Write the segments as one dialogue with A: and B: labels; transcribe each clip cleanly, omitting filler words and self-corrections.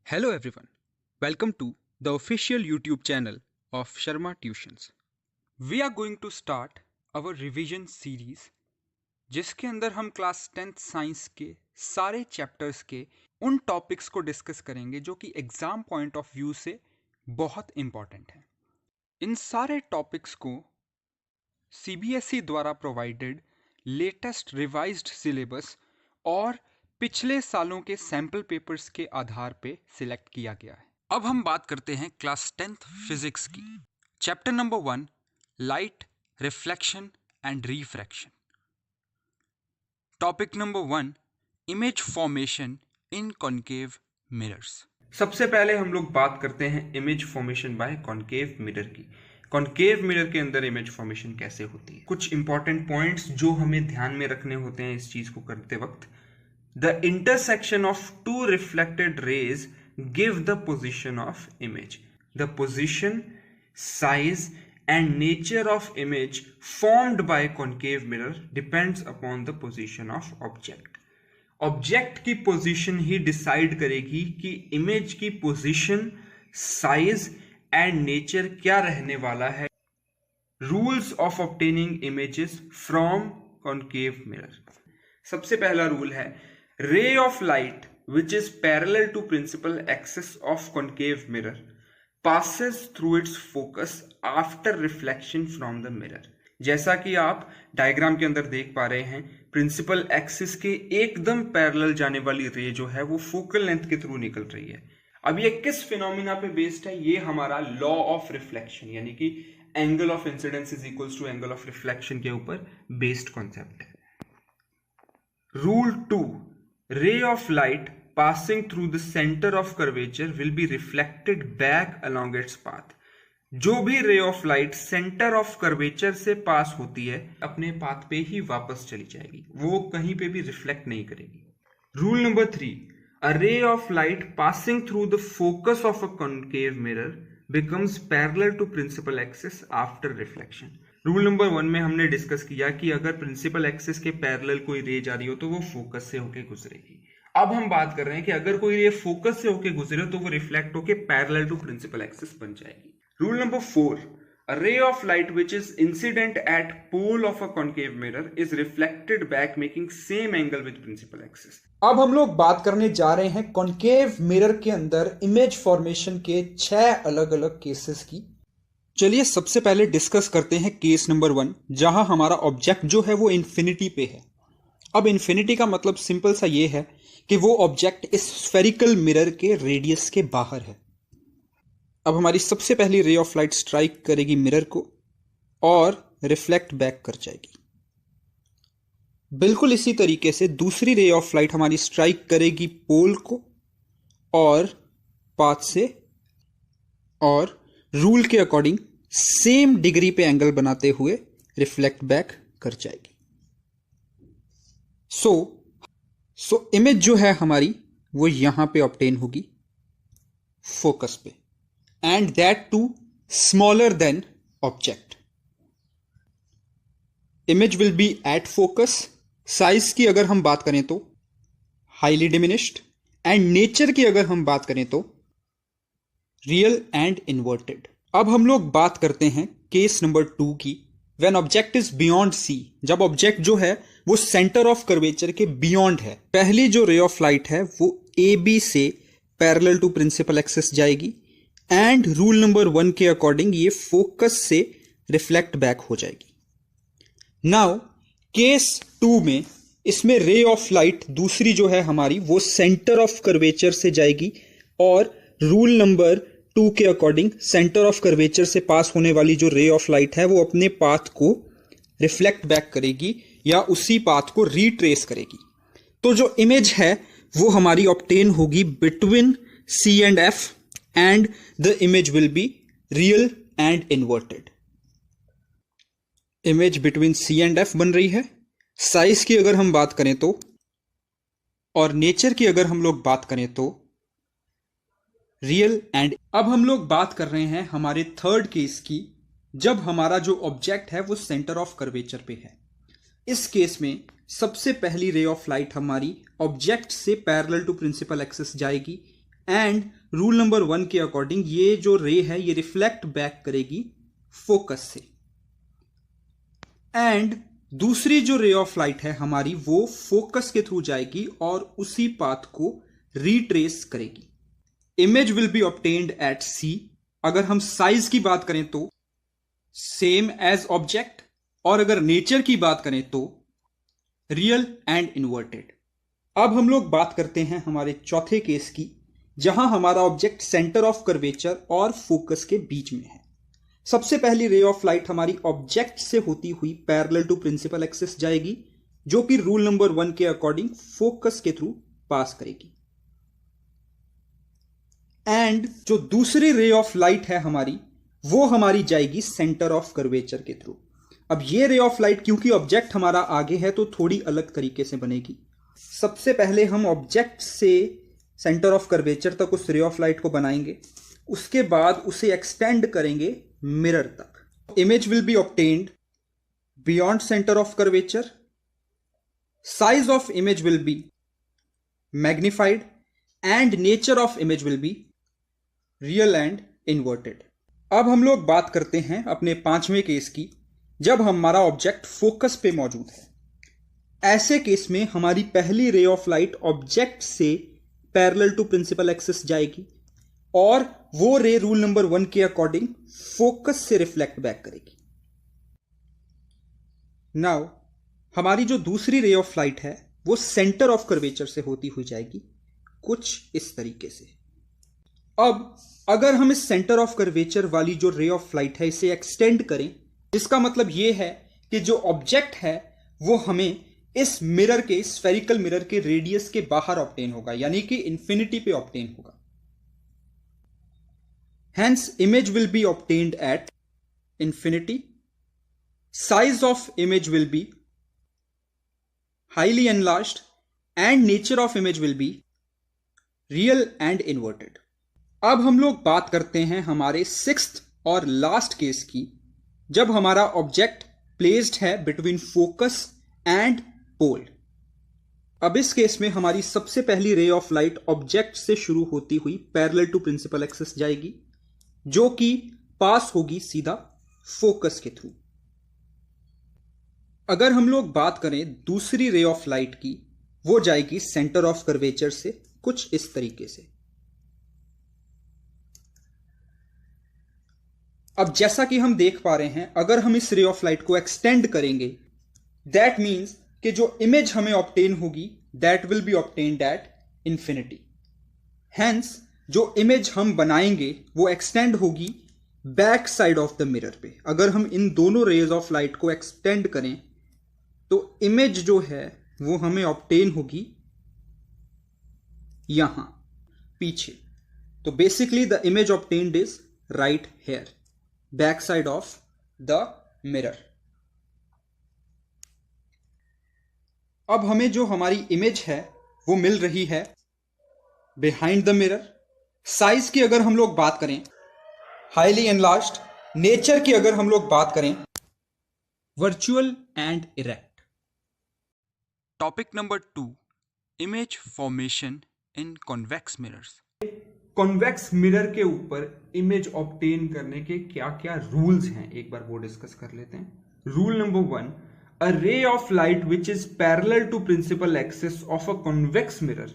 A: Hello everyone, welcome to the official YouTube channel of Sharma Tuitions. We are going to start our revision series जिसके अंदर हम class 10th science के सारे chapters के उन topics को डिस्कस करेंगे जो कि एग्ज़ाम पॉइंट ऑफ व्यू से बहुत इम्पॉर्टेंट हैं। इन सारे टॉपिक्स को CBSE द्वारा प्रोवाइडेड लेटेस्ट रिवाइज्ड सिलेबस और पिछले सालों के सैम्पल पेपर्स के आधार पे सिलेक्ट किया गया है। अब हम बात करते हैं क्लास 10th फिजिक्स की। Chapter number 1, light, reflection and refraction. Topic number 1, image formation in concave mirrors. सबसे पहले हम लोग बात करते हैं image formation by concave mirror की। कॉनकेव मिरर के अंदर इमेज फॉर्मेशन कैसे होती है, कुछ इंपॉर्टेंट पॉइंट्स जो हमें ध्यान में रखने होते हैं इस चीज को करते वक्त। The intersection of two reflected rays give the position of image. The position, size and nature of image formed by concave mirror depends upon the position of object. Object की पोजीशन ही डिसाइड करेगी कि image की position, size and nature क्या रहने वाला है। Rules of obtaining images from concave mirror. सबसे पहला रूल है, ray of light which is parallel to principal axis of concave mirror passes through its focus after reflection from the mirror. जैसा कि आप डायग्राम के अंदर देख पा रहे हैं, प्रिंसिपल एक्सिस के एकदम पैरेलल जाने वाली रे जो है वो फोकल लेंथ के थ्रू निकल रही है। अब ये किस फिनोमिना पे बेस्ड है? ये हमारा लॉ ऑफ रिफ्लेक्शन यानी कि angle of incidence is equals to angle of reflection के ऊपर बेस्ड कॉन्सेप्ट है। Rule 2, ray of light passing through the center of curvature will be reflected back along its path. जो भी ray of light center of curvature से पास होती है अपने पाथ पे ही वापस चली जाएगी, वो कहीं पे भी रिफ्लेक्ट नहीं करेगी। Rule number 3, a ray of light passing through the focus of a concave mirror becomes parallel to principal axis after reflection. Rule number 1 में हमने डिस्कस किया कि अगर प्रिंसिपल एक्सिस के पैरेलल कोई रे जा रही हो तो वो फोकस से होके गुजरेगी। अब हम बात कर रहे हैं कि अगर कोई रे फोकस से होके गुजरे तो वो रिफ्लेक्ट होके पैरेलल टू प्रिंसिपल एक्सिस बन जाएगी। Rule number 4, a ray of light which is incident at pole of a concave mirror is reflected back making same angle with principal axis.
B: अब हम लोग बात करने जा रहे हैं कॉनकेव मिरर के अंदर इमेज फॉर्मेशन के 6 अलग अलग केसेस की। चलिए सबसे पहले डिस्कस करते हैं केस नंबर 1, जहां हमारा ऑब्जेक्ट जो है वो इन्फिनिटी पे है। अब इन्फिनिटी का मतलब सिंपल सा ये है कि वो ऑब्जेक्ट इस स्फेरिकल मिरर के रेडियस के बाहर है। अब हमारी सबसे पहली रे ऑफ लाइट स्ट्राइक करेगी मिरर को और रिफ्लेक्ट बैक कर जाएगी। बिल्कुल इसी तरीके से दूसरी रे ऑफ लाइट हमारी स्ट्राइक करेगी पोल को और पाथ से, और रूल के अकॉर्डिंग सेम डिग्री पे एंगल बनाते हुए रिफ्लेक्ट बैक कर जाएगी। सो इमेज जो है हमारी वो यहां पे ऑब्टेन होगी फोकस पे, and that to smaller than object. Image will be at focus. Size की अगर हम बात करें तो हाईली डिमिनिश्ड, एंड नेचर की अगर हम बात करें तो रियल एंड इन्वर्टेड। अब हम लोग बात करते हैं केस नंबर 2 की, when object is beyond C. जब ऑब्जेक्ट जो है वो सेंटर ऑफ कर्वेचर के बियॉन्ड है। पहली जो रे ऑफ लाइट है वो ए बी से पैरेलल टू प्रिंसिपल एक्सिस जाएगी, एंड रूल नंबर 1 के अकॉर्डिंग ये फोकस से रिफ्लेक्ट बैक हो जाएगी। नाउ केस 2 में इसमें रे ऑफ लाइट दूसरी जो है हमारी वो सेंटर ऑफ कर्वेचर से जाएगी, और रूल नंबर 2 के अकॉर्डिंग सेंटर ऑफ कर्वेचर से पास होने वाली जो रे ऑफ लाइट है वो अपने पाथ को रिफ्लेक्ट बैक करेगी या उसी पाथ को रीट्रेस करेगी। तो जो इमेज है वो हमारी ऑब्टेन होगी between C and F, and the image will be real and inverted. Image between C and F बन रही है। साइज की अगर हम बात करें तो, और नेचर की अगर हम लोग बात करें तो रियल एंड। अब हम लोग बात कर रहे हैं हमारे थर्ड केस की, जब हमारा जो ऑब्जेक्ट है वो सेंटर ऑफ कर्वेचर पे है। इस केस में सबसे पहली रे ऑफ लाइट हमारी ऑब्जेक्ट से पैरेलल टू प्रिंसिपल एक्सिस जाएगी, एंड रूल नंबर 1 के अकॉर्डिंग ये जो रे है ये रिफ्लेक्ट बैक करेगी फोकस से, एंड दूसरी जो रे ऑफ लाइट है हमारी वो फोकस के थ्रू जाएगी और उसी पाथ को रिट्रेस करेगी। Image will be obtained at C. अगर हम साइज की बात करें तो सेम एज ऑब्जेक्ट, और अगर नेचर की बात करें तो रियल एंड इन्वर्टेड। अब हम लोग बात करते हैं हमारे चौथे केस की, जहां हमारा ऑब्जेक्ट सेंटर ऑफ कर्वेचर और फोकस के बीच में है। सबसे पहली रे ऑफ लाइट हमारी ऑब्जेक्ट से होती हुई पैरेलल टू प्रिंसिपल एक्सिस जाएगी, जो कि रूल नंबर 1 के अकॉर्डिंग फोकस के थ्रू पास करेगी। एंड जो दूसरी रे ऑफ लाइट है हमारी, वो हमारी जाएगी सेंटर ऑफ कर्वेचर के थ्रू। अब ये रे ऑफ लाइट क्योंकि ऑब्जेक्ट हमारा आगे है तो थोड़ी अलग तरीके से बनेगी। सबसे पहले हम ऑब्जेक्ट से सेंटर ऑफ कर्वेचर तक उस रे ऑफ लाइट को बनाएंगे, उसके बाद उसे एक्सटेंड करेंगे मिरर तक। Image will be obtained beyond centre of curvature, size of image will B magnified and nature of image will be real and inverted. अब हम लोग बात करते हैं अपने पांचवें केस की, जब हमारा ऑब्जेक्ट फोकस पे मौजूद है। ऐसे केस में हमारी पहली रे ऑफ लाइट ऑब्जेक्ट से पैरेलल टू प्रिंसिपल एक्सिस जाएगी और वो रे रूल नंबर 1 के अकॉर्डिंग फोकस से रिफ्लेक्ट बैक करेगी। नाउ हमारी जो दूसरी रे ऑफ लाइट है वो सेंटर ऑफ कर्वेचर से होती हुई जाएगी कुछ इस तरीके से। अब अगर हम इस सेंटर ऑफ कर्वेचर वाली जो रे ऑफ लाइट है इसे एक्सटेंड करें, इसका मतलब यह है कि जो ऑब्जेक्ट है वो हमें इस मिरर के, स्फेरिकल मिरर के रेडियस के बाहर ऑब्टेन होगा, यानी कि इंफिनिटी पे ऑब्टेन होगा। Hence, image will be obtained at infinity. Size of image will be highly enlarged and nature of image will be real and inverted. अब हम लोग बात करते हैं हमारे सिक्स्थ और लास्ट केस की, जब हमारा ऑब्जेक्ट प्लेस्ड है बिटवीन फोकस एंड पोल। अब इस केस में हमारी सबसे पहली रे ऑफ लाइट ऑब्जेक्ट से शुरू होती हुई पैरेलल टू प्रिंसिपल एक्सिस जाएगी, जो कि पास होगी सीधा फोकस के थ्रू। अगर हम लोग बात करें दूसरी रे ऑफ लाइट की, वो जाएगी सेंटर ऑफ कर्वेचर से कुछ इस तरीके से। अब जैसा कि हम देख पा रहे हैं, अगर हम इस रे ऑफ लाइट को एक्सटेंड करेंगे, दैट मीन्स कि जो इमेज हमें ऑब्टेन होगी that will be obtained at infinity. Hence जो इमेज हम बनाएंगे वो एक्सटेंड होगी back side of the mirror पे। अगर हम इन दोनों रेज ऑफ लाइट को एक्सटेंड करें तो इमेज जो है वो हमें ऑब्टेन होगी यहां पीछे। तो basically the image obtained is right here, back side of the mirror. अब हमें जो हमारी इमेज है वो मिल रही है बिहाइंड द मिरर। साइज की अगर हम लोग बात करें हाईली एनलार्ज्ड, नेचर की अगर हम लोग बात करें virtual and erect.
A: Topic number 2, image formation in convex mirrors.
B: Convex mirror के ऊपर इमेज ऑब्टेन करने के क्या क्या रूल्स हैं, एक बार वो डिस्कस कर लेते हैं। Rule number 1, a ray of light which is parallel to principal axis of a convex mirror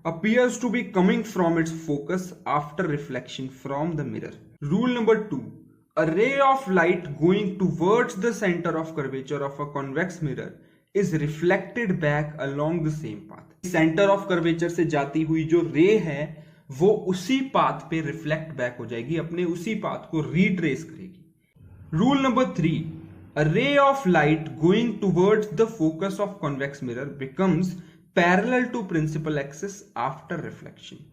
B: appears to be coming from its focus after reflection from the mirror. Rule number 2, a ray of light going towards the center of curvature of a convex mirror is reflected back along the same path. Center of curvature से जाती हुई जो रे है वो उसी path पे reflect back हो जाएगी, अपने उसी पाथ को रिट्रेस करेगी। Rule number 3, a ray of light going towards the focus of convex mirror becomes parallel to principal axis after reflection.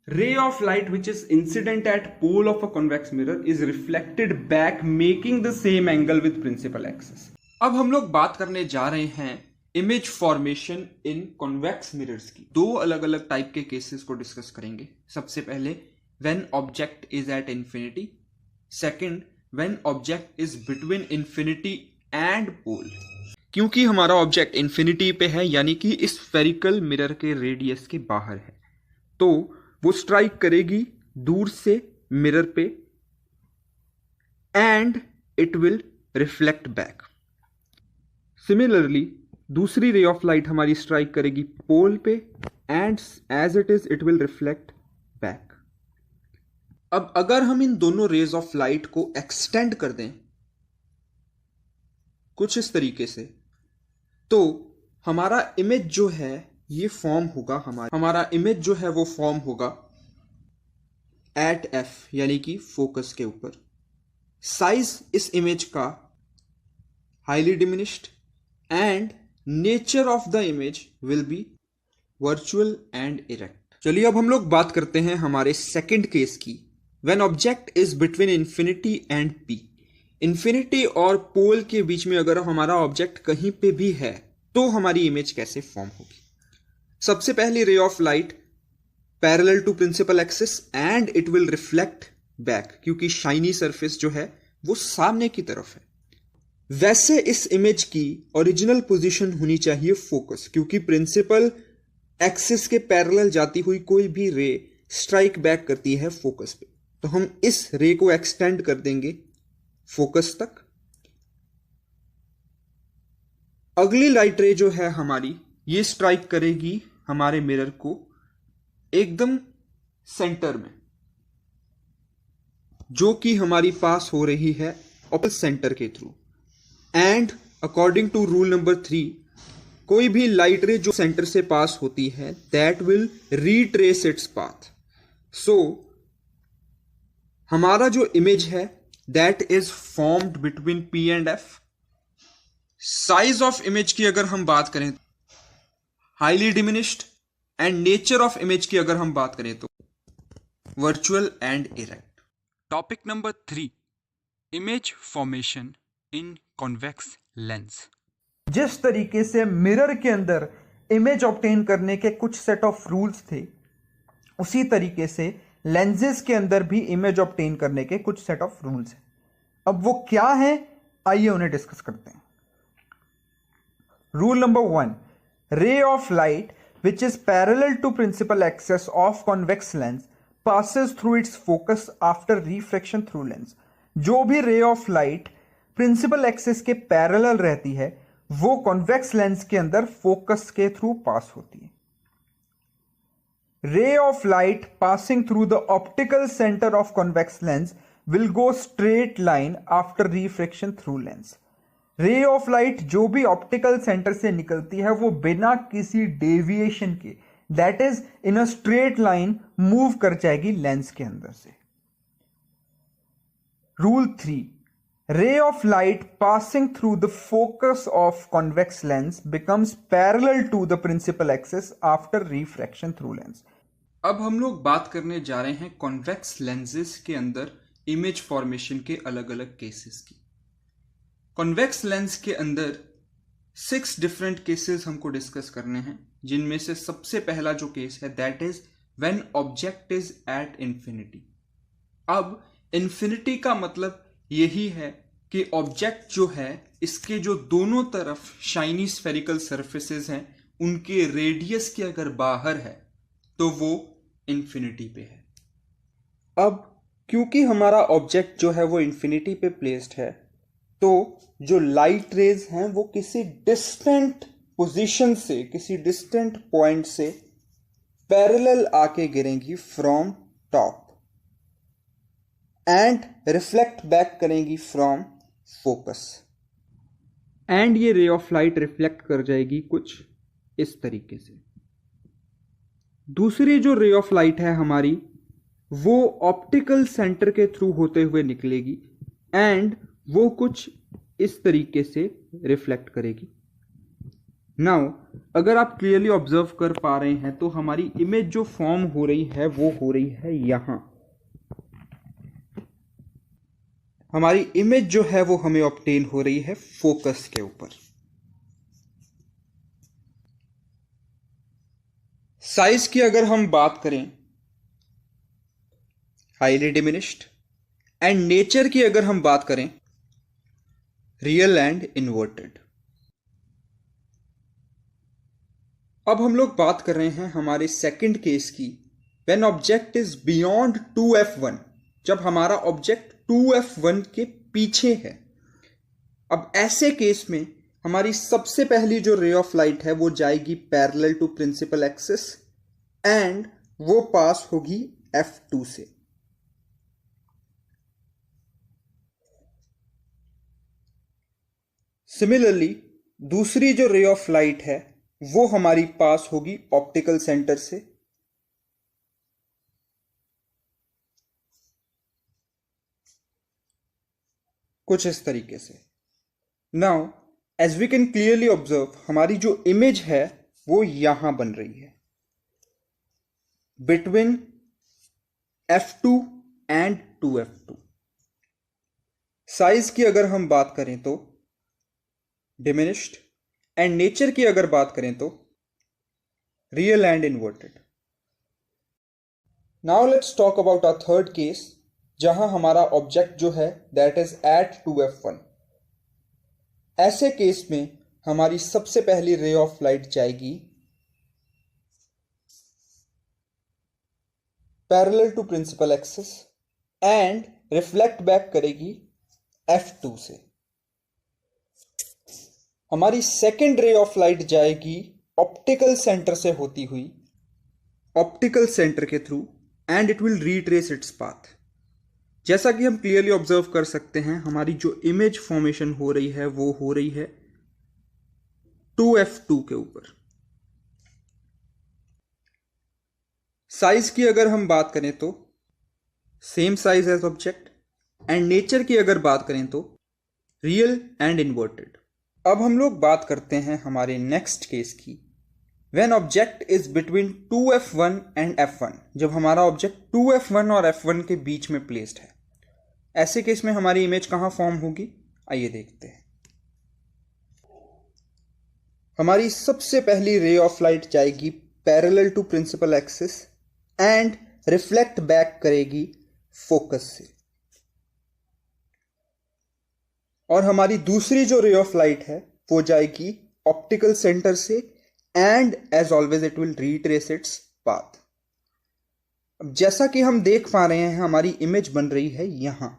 B: Ray of light which is incident at pole of a convex mirror is reflected back making the same angle with principal axis. अब हम लोग बात करने जा रहे हैं image formation in convex mirrors की। दो अलग अलग टाइप के केसेस को डिस्कस करेंगे। सबसे पहले when object is at infinity, second when object is between infinity and pole। क्योंकि हमारा ऑब्जेक्ट इंफिनिटी पे है, यानी कि इस स्फेरिकल मिरर के रेडियस के बाहर है, तो वो स्ट्राइक करेगी दूर से मिरर पे and it will reflect back. Similarly दूसरी रे ऑफ लाइट हमारी स्ट्राइक करेगी पोल पे and as it will reflect back. अब अगर हम इन दोनों रेज ऑफ लाइट को एक्सटेंड कर दें कुछ इस तरीके से, तो हमारा इमेज जो है ये फॉर्म होगा, हमारा इमेज जो है वो फॉर्म होगा एट एफ यानी कि फोकस के ऊपर। साइज इस इमेज का highly diminished and nature of the image will be virtual and erect. चलिए अब हम लोग बात करते हैं हमारे सेकंड केस की। When object is between infinity and P, infinity और पोल के बीच में अगर हमारा ऑब्जेक्ट कहीं पे भी है तो हमारी इमेज कैसे फॉर्म होगी। सबसे पहली ray of light parallel to principal axis and it will reflect back, क्योंकि शाइनी सरफेस जो है वो सामने की तरफ है। वैसे इस इमेज की ओरिजिनल पोजीशन होनी चाहिए फोकस, क्योंकि प्रिंसिपल एक्सिस के पैरेलल जाती हुई कोई भी रे स्ट्राइक बैक करती है फोकस पे। तो हम इस रे को एक्सटेंड कर देंगे फोकस तक। अगली लाइट रे जो है हमारी ये स्ट्राइक करेगी हमारे मिरर को एकदम सेंटर में, जो कि हमारी पास हो रही है ऑपोजिट सेंटर के through. And according to rule number 3, कोई भी लाइट रे जो सेंटर से पास होती है that will retrace its path. So हमारा जो इमेज है that is formed between P and F. Size of image की अगर हम बात करें highly diminished and nature of image की अगर हम बात करें तो virtual and erect.
A: Topic number 3, image formation in convex lens.
B: जिस तरीके से मिरर के अंदर इमेज ऑब्टेन करने के कुछ सेट ऑफ रूल्स थे, उसी तरीके से लेंसेज के अंदर भी इमेज ऑब्टेन करने के कुछ सेट ऑफ रूल्स हैं। अब वो क्या है, आइए उन्हें डिस्कस करते हैं। रूल नंबर 1, रे of light which is parallel to principal axis of convex lens passes through its focus after refraction through lens। जो भी ray of light principal axis के पैरेलल रहती है वो कॉन्वेक्स लेंस के अंदर फोकस के थ्रू पास होती है। रे of light passing through the optical centre of convex lens will go straight line after refraction through lens. रे ऑफ लाइट जो भी ऑप्टिकल सेंटर से निकलती है वो बिना किसी डेविएशन के, that is in a straight line, move कर जाएगी लेंस के अंदर से। Rule 3, ray of light passing through the focus of convex lens becomes parallel to the principal axis after refraction through lens।
A: अब हम लोग बात करने जा रहे हैं कॉन्वेक्स लेंसेज के अंदर इमेज फॉर्मेशन के अलग अलग केसेस की। कॉन्वेक्स लेंस के अंदर 6 डिफरेंट केसेस हमको डिस्कस करने हैं, जिनमें से सबसे पहला जो केस है that is when object is at infinity. अब इंफिनिटी का मतलब यही है कि ऑब्जेक्ट जो है इसके जो दोनों तरफ शाइनी स्फेरिकल सरफेसेस हैं उनके रेडियस के अगर बाहर है तो वो इंफिनिटी पे है।
B: अब क्योंकि हमारा ऑब्जेक्ट जो है वो इंफिनिटी पे प्लेस्ड है, तो जो लाइट रेज हैं वो किसी डिस्टेंट पोजीशन से, किसी डिस्टेंट पॉइंट से पैरेलल आके गिरेंगी from top and reflect back करेंगी फ्रॉम फोकस। एंड ये रे ऑफ लाइट रिफ्लेक्ट कर जाएगी कुछ इस तरीके से। दूसरी जो रे ऑफ लाइट है हमारी वो ऑप्टिकल सेंटर के थ्रू होते हुए निकलेगी एंड वो कुछ इस तरीके से रिफ्लेक्ट करेगी। नाउ अगर आप क्लियरली ऑब्जर्व कर पा रहे हैं तो हमारी इमेज जो फॉर्म हो रही है वो हो रही है यहां। हमारी इमेज जो है वो हमें ऑब्टेन हो रही है फोकस के ऊपर। साइज की अगर हम बात करें हाईली डिमिनिश्ड एंड नेचर की अगर हम बात करें रियल एंड इन्वर्टेड। अब हम लोग बात कर रहे हैं हमारे सेकंड केस की when object is beyond 2f1, जब हमारा ऑब्जेक्ट 2f1 के पीछे है। अब ऐसे केस में हमारी सबसे पहली जो रे ऑफ लाइट है वो जाएगी parallel to principal axis and वो पास होगी f2 से। सिमिलरली दूसरी जो रे ऑफ लाइट है वो हमारी पास होगी ऑप्टिकल सेंटर से कुछ इस तरीके से। Now as we can clearly observe, हमारी जो इमेज है वो यहां बन रही है between f2 and 2f2। Size की अगर हम बात करें तो डिमिनिश्ड, एंड नेचर की अगर बात करें तो real and inverted. Now let's talk about our third case, जहां हमारा ऑब्जेक्ट जो है दैट इज एट 2f1। ऐसे केस में हमारी सबसे पहली रे ऑफ लाइट जाएगी parallel to principal axis and reflect back करेगी f2 से। हमारी सेकेंड रे ऑफ लाइट जाएगी ऑप्टिकल सेंटर से होती हुई ऑप्टिकल सेंटर के through and it will retrace its path. जैसा कि हम क्लियरली ऑब्जर्व कर सकते हैं, हमारी जो इमेज फॉर्मेशन हो रही है वो हो रही है 2f2 के ऊपर। साइज की अगर हम बात करें तो same size as object, and nature की अगर बात करें तो रियल एंड इन्वर्टेड। अब हम लोग बात करते हैं हमारे नेक्स्ट केस की, when object is between 2f1 and f1, जब हमारा ऑब्जेक्ट 2f1 और f1 के बीच में प्लेस्ड है। ऐसे केस में हमारी इमेज कहां फॉर्म होगी, आइए देखते हैं। हमारी सबसे पहली रे ऑफ लाइट जाएगी parallel to principal axis and reflect back करेगी फोकस से, और हमारी दूसरी जो रे ऑफ लाइट है वो जाएगी ऑप्टिकल सेंटर से and as always it will retrace its path. अब जैसा कि हम देख पा रहे हैं, हमारी इमेज बन रही है यहां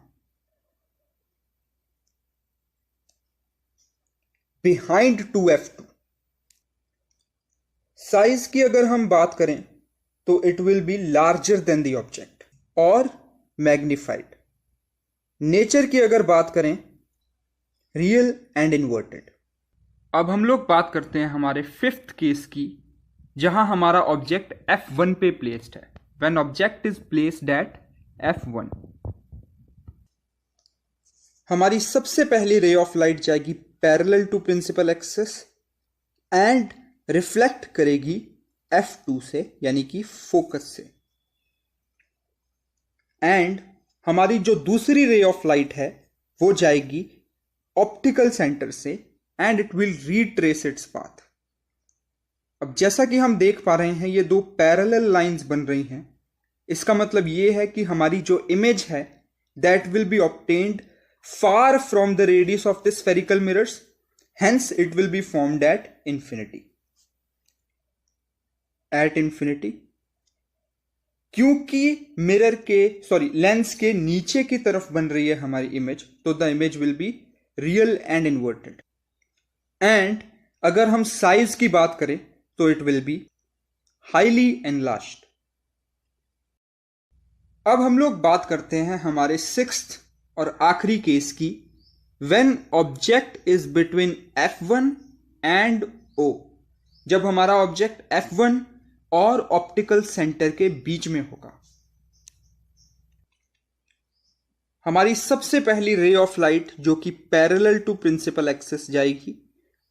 B: बिहाइंड 2f2। साइज की अगर हम बात करें तो it will be larger than the object और मैग्निफाइड। नेचर की अगर बात करें रियल एंड इन्वर्टेड। अब हम लोग बात करते हैं हमारे फिफ्थ केस की, जहां हमारा ऑब्जेक्ट f1 पे प्लेस्ड है। When object is placed at f1, हमारी सबसे पहली रे ऑफ लाइट जाएगी parallel to principal axis and reflect करेगी f2 से, यानी कि फोकस से। एंड हमारी जो दूसरी रे ऑफ लाइट है वो जाएगी ऑप्टिकल सेंटर से and it will retrace its path. अब जैसा कि हम देख पा रहे हैं, ये दो पैरेलल लाइंस बन रही हैं। इसका मतलब ये है कि हमारी जो इमेज है that will be obtained far from the radius of the spherical mirrors, hence it will be formed at infinity. At infinity, क्योंकि लेंस के नीचे की तरफ बन रही है हमारी इमेज, तो the image will be real and inverted. And अगर हम साइज की बात करें तो it will be highly enlarged. अब हम लोग बात करते हैं हमारे सिक्स्थ और आखिरी केस की, when object is between f1 and o, जब हमारा ऑब्जेक्ट f1 और ऑप्टिकल सेंटर के बीच में होगा। हमारी सबसे पहली रे ऑफ लाइट जो कि पैरेलल टू प्रिंसिपल एक्सिस जाएगी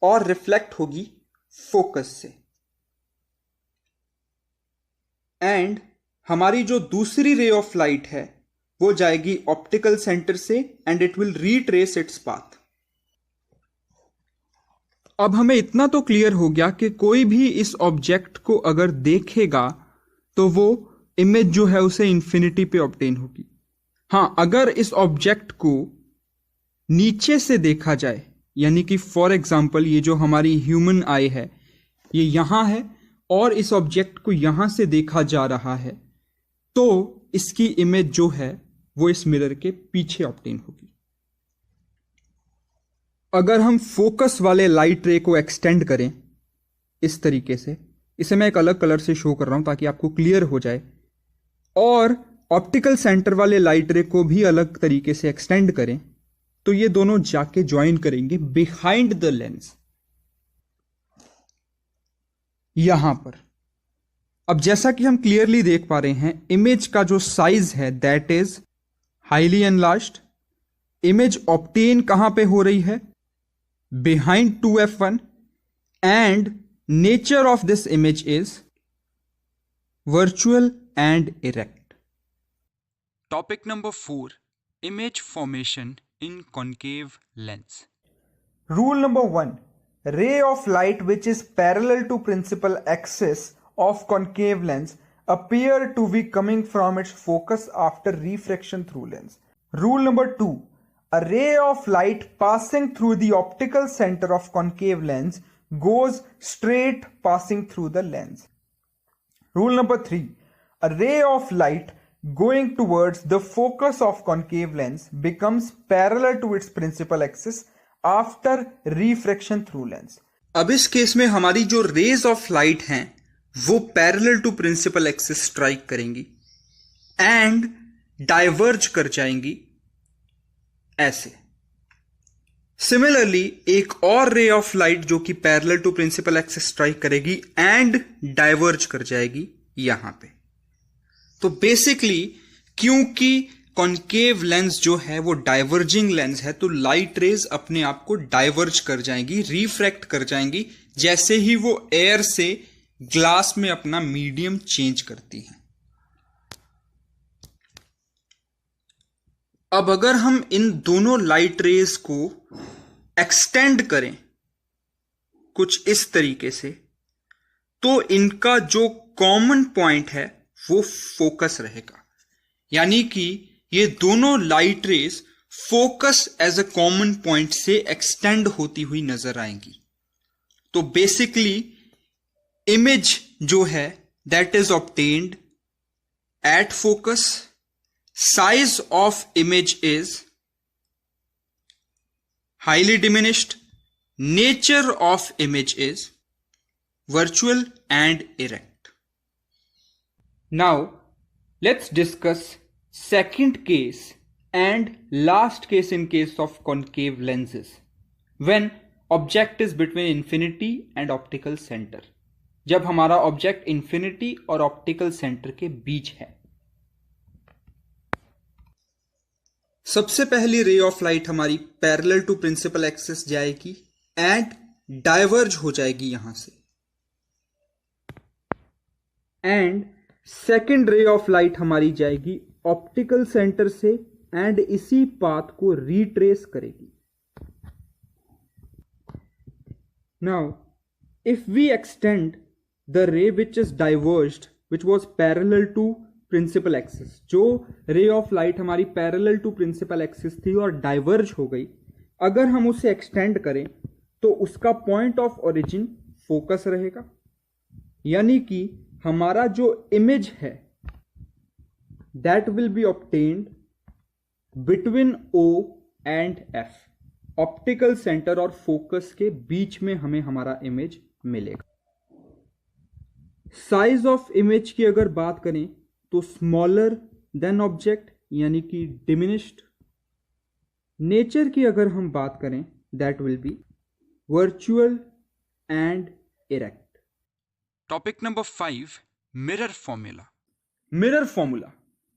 B: और रिफ्लेक्ट होगी फोकस से। एंड हमारी जो दूसरी रे ऑफ लाइट है वो जाएगी ऑप्टिकल सेंटर से and it will retrace its path. अब हमें इतना तो क्लियर हो गया कि कोई भी इस ऑब्जेक्ट को अगर देखेगा तो वो इमेज जो है उसे इंफिनिटी पे ऑब्टेन होगी। हाँ, अगर इस ऑब्जेक्ट को नीचे से देखा जाए, यानी कि फॉर एग्जाम्पल ये जो हमारी ह्यूमन आई है ये यहां है और इस ऑब्जेक्ट को यहां से देखा जा रहा है, तो इसकी इमेज जो है वो इस मिरर के पीछे ऑब्टेन होगी। अगर हम फोकस वाले लाइट रे को एक्सटेंड करें इस तरीके से, इसे मैं एक अलग कलर से शो कर रहा हूं ताकि आपको क्लियर हो जाए, और ऑप्टिकल सेंटर वाले लाइट रे को भी अलग तरीके से एक्सटेंड करें, तो ये दोनों जाके ज्वाइन करेंगे बिहाइंड द लेंस यहां पर। अब जैसा कि हम क्लियरली देख पा रहे हैं, इमेज का जो साइज है that is highly enlarged. Image obtain कहां पे हो रही है? Behind 2f1, and nature of this image is virtual and erect.
A: Topic number 4, image formation in concave lens.
B: Rule number 1. Ray of light which is parallel to principal axis of concave lens appear to be coming from its focus after refraction through lens. Rule number 2. A ray of light passing through the optical center of concave lens goes straight passing through the lens. Rule number 3. A ray of light going towards the focus of concave lens becomes parallel to its principal axis after refraction through lens.
A: अब इस case में हमारी जो raise of light हैं वो parallel to principal axis strike करेंगी and diverge कर जाएंगी ऐसे। सिमिलरली एक और रे ऑफ लाइट जो कि parallel to principal axis strike करेगी एंड डाइवर्ज कर जाएगी यहां पे। तो बेसिकली क्योंकि कॉन्केव लेंस जो है वो डाइवर्जिंग लेंस है, तो लाइट रेज अपने आप को डाइवर्ज कर जाएंगी, रिफ्रैक्ट कर जाएंगी जैसे ही वो एयर से ग्लास में अपना मीडियम चेंज करती हैं। अब अगर हम इन दोनों लाइट रेज को एक्सटेंड करें कुछ इस तरीके से, तो इनका जो कॉमन पॉइंट है वो फोकस रहेगा, यानी कि ये दोनों light rays focus as a common point से एक्सटेंड होती हुई नजर आएंगी। तो बेसिकली इमेज जो है that is obtained at focus, size of image is highly diminished, nature of image is virtual and erect.
B: Now let's discuss second case and last case in case of concave lenses when object is between infinity and optical center, जब हमारा object infinity और optical centre के बीच है।
A: सबसे पहली ray of light हमारी parallel to principal axis जाएगी एंड डाइवर्ज हो जाएगी यहां से,
B: and second ray of light हमारी जाएगी ऑप्टिकल सेंटर से एंड इसी पाथ को रिट्रेस करेगी। Now if we extend the ray which is diverged which was parallel to principal axis, जो रे ऑफ लाइट हमारी पैरेलल टू प्रिंसिपल एक्सिस थी और डाइवर्ज हो गई, अगर हम उसे एक्सटेंड करें तो उसका पॉइंट ऑफ ओरिजिन फोकस रहेगा, यानी कि हमारा जो इमेज है that will be obtained between O and F, optical centre और फोकस के बीच में हमें हमारा इमेज मिलेगा। साइज ऑफ इमेज की अगर बात करें तो स्मॉलर देन ऑब्जेक्ट यानी कि डिमिनिश्ड। नेचर की अगर हम बात करें that will be virtual and erect.
A: Topic number 5, mirror formula.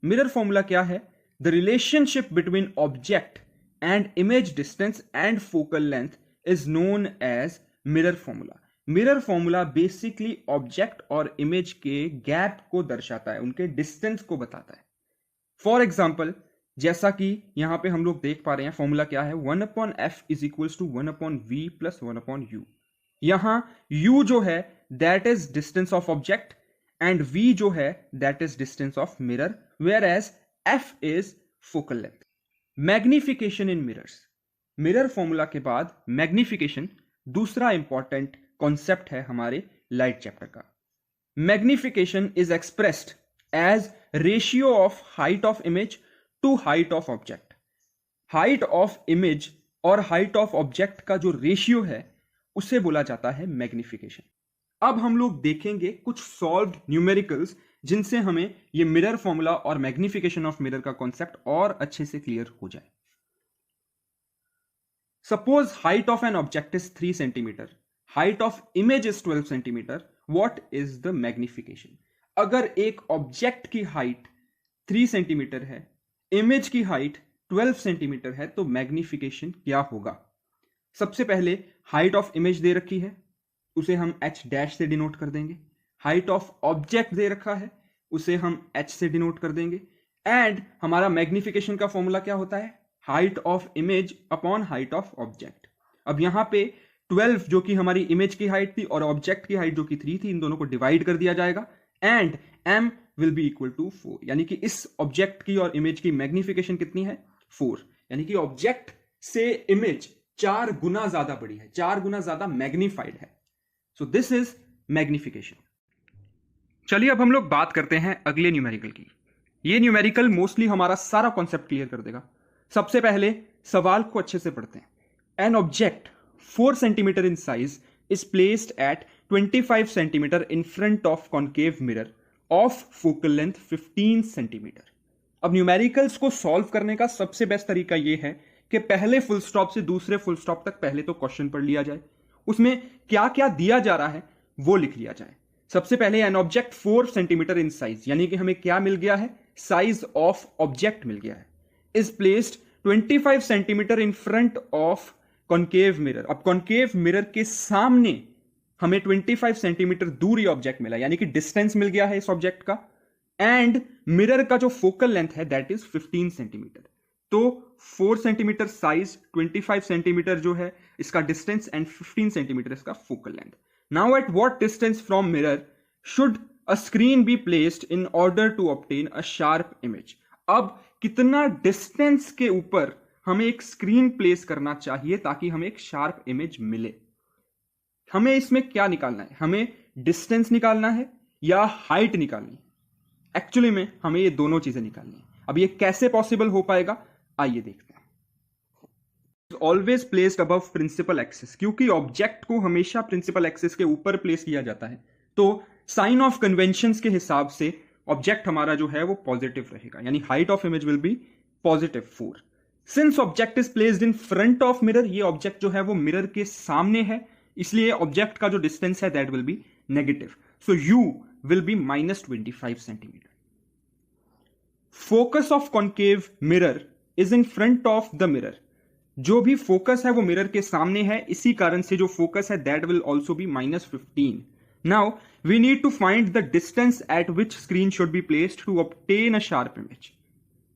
B: Mirror formula क्या है? The relationship between object and image distance and focal length is known as mirror formula. Mirror formula basically object और image के gap को दर्शाता है, उनके distance को बताता है। फॉर एग्जाम्पल, जैसा कि यहां पे हम लोग देख पा रहे हैं, फॉर्मूला क्या है? 1/f is equals to 1/v plus 1/u। यहां u जो है that is distance of object and v जो है that is distance of mirror, whereas f is focal length. Magnification in mirrors. Mirror formula के बाद magnification दूसरा important concept है हमारे लाइट चैप्टर का। Magnification is expressed as
A: ratio of height of image to height of object. Height of image और height of object का जो ratio है उसे बोला जाता है मैग्निफिकेशन। अब हम लोग देखेंगे कुछ सॉल्व्ड न्यूमेरिकल्स जिनसे हमें ये मिरर फॉर्मूला और मैग्निफिकेशन ऑफ मिरर का कॉन्सेप्ट और अच्छे से क्लियर हो जाए। Suppose height of an object is 3 centimetre, height of image is 12 centimetre, what is the magnification? अगर एक ऑब्जेक्ट की हाइट 3 सेंटीमीटर है, इमेज की हाइट 12 सेंटीमीटर है, तो मैग्निफिकेशन क्या होगा? सबसे पहले हाइट ऑफ इमेज दे रखी है, उसे हम h डैश से डिनोट कर देंगे। हाइट ऑफ ऑब्जेक्ट दे रखा है, उसे हम h से डिनोट कर देंगे। एंड हमारा मैग्निफिकेशन का फॉर्मूला क्या होता है? Height of image upon height of object. अब यहां पे 12 जो कि हमारी इमेज की हाइट थी और ऑब्जेक्ट की हाइट जो कि 3 थी, इन दोनों को डिवाइड कर दिया जाएगा and m will be equal to 4। यानी कि इस ऑब्जेक्ट की और इमेज की मैग्निफिकेशन कितनी है? 4। यानी कि ऑब्जेक्ट से इमेज 4 गुना ज्यादा बड़ी है, 4 गुना ज्यादा मैग्निफाइड है। So this is magnification. चलिए अब हम लोग बात करते हैं अगले न्यूमेरिकल की। ये न्यूमेरिकल मोस्टली हमारा सारा कॉन्सेप्ट क्लियर कर देगा। सबसे पहले सवाल को अच्छे से पढ़ते हैं। An object 4 centimetre in size is placed eight 25 centimetre in front of concave mirror of focal length 15 centimetre. अब न्यूमेरिकल्स को सॉल्व करने का सबसे बेस्ट तरीका यह है कि पहले फुल स्टॉप से दूसरे फुल स्टॉप तक पहले तो क्वेश्चन पढ़ लिया जाए, उसमें क्या क्या दिया जा रहा है वो लिख लिया जाए। सबसे पहले an object 4 centimetre in size, यानी कि हमें क्या मिल गया है? साइज ऑफ ऑब्जेक्ट मिल गया है। Is placed 25 centimetre in front of concave mirror. अब कॉन्केव मिरर के सामने हमें 25 सेंटीमीटर दूर ये ऑब्जेक्ट मिला, यानी कि डिस्टेंस मिल गया है इस ऑब्जेक्ट का। एंड मिरर का जो फोकल लेंथ है दैट इज 15 सेंटीमीटर। तो 4 सेंटीमीटर साइज, 25 सेंटीमीटर जो है इसका डिस्टेंस एंड 15 सेंटीमीटर इसका focal length. Now at what distance from mirror should a screen be placed in order to obtain a sharp image? अब कितना distance के ऊपर हमें एक स्क्रीन प्लेस करना चाहिए ताकि हमें एक शार्प इमेज मिले? हमें इसमें क्या निकालना है? हमें डिस्टेंस निकालना है या हाइट निकालनी है? एक्चुअली में हमें ये दोनों चीजें निकालनी है। अब ये कैसे पॉसिबल हो पाएगा, आइए देखते हैं। Always placed above principal axis, क्योंकि ऑब्जेक्ट को हमेशा प्रिंसिपल एक्सिस के ऊपर प्लेस किया जाता है, तो साइन ऑफ कन्वेंशंस के हिसाब से ऑब्जेक्ट हमारा जो है वो पॉजिटिव रहेगा, यानी height of image will B positive 4। Since object is placed in front of mirror, ये ऑब्जेक्ट जो है वो मिरर के सामने है, इसलिए ऑब्जेक्ट का जो डिस्टेंस है that will B negative. So you will be -25 centimetre. Focus of concave mirror is in front of the mirror. जो भी फोकस है वो मिरर के सामने है, इसी कारण से जो फोकस है that will also be -15। Now we need to find the distance at which screen should be placed to obtain a sharp image.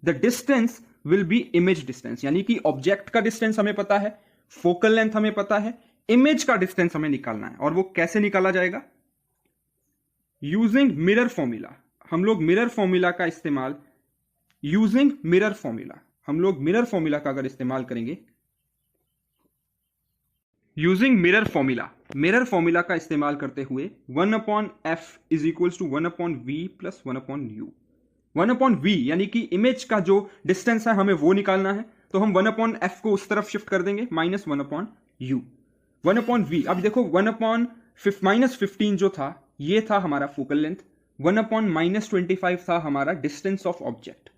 A: The distance will be image distance, यानी कि ऑब्जेक्ट का डिस्टेंस हमें पता है, focal length हमें पता है, image का डिस्टेंस हमें निकालना है। और वो कैसे निकाला जाएगा? Using mirror formula. हम लोग मिरर फॉर्मूला का इस्तेमाल, यूजिंग मिरर फॉर्मूला, हम लोग मिरर फॉर्मूला का अगर इस्तेमाल करेंगे, using mirror formula, mirror formula का इस्तेमाल करते हुए 1/f is equals to 1/v plus 1/u। 1/v यानी कि इमेज का जो डिस्टेंस है हमें वो निकालना है, तो हम 1/f को उस तरफ शिफ्ट कर देंगे, -1/u। 1/v, अब देखो 1/-15 जो था ये था हमारा फोकल लेंथ, 1/-25 था हमारा डिस्टेंस ऑफ ऑब्जेक्ट।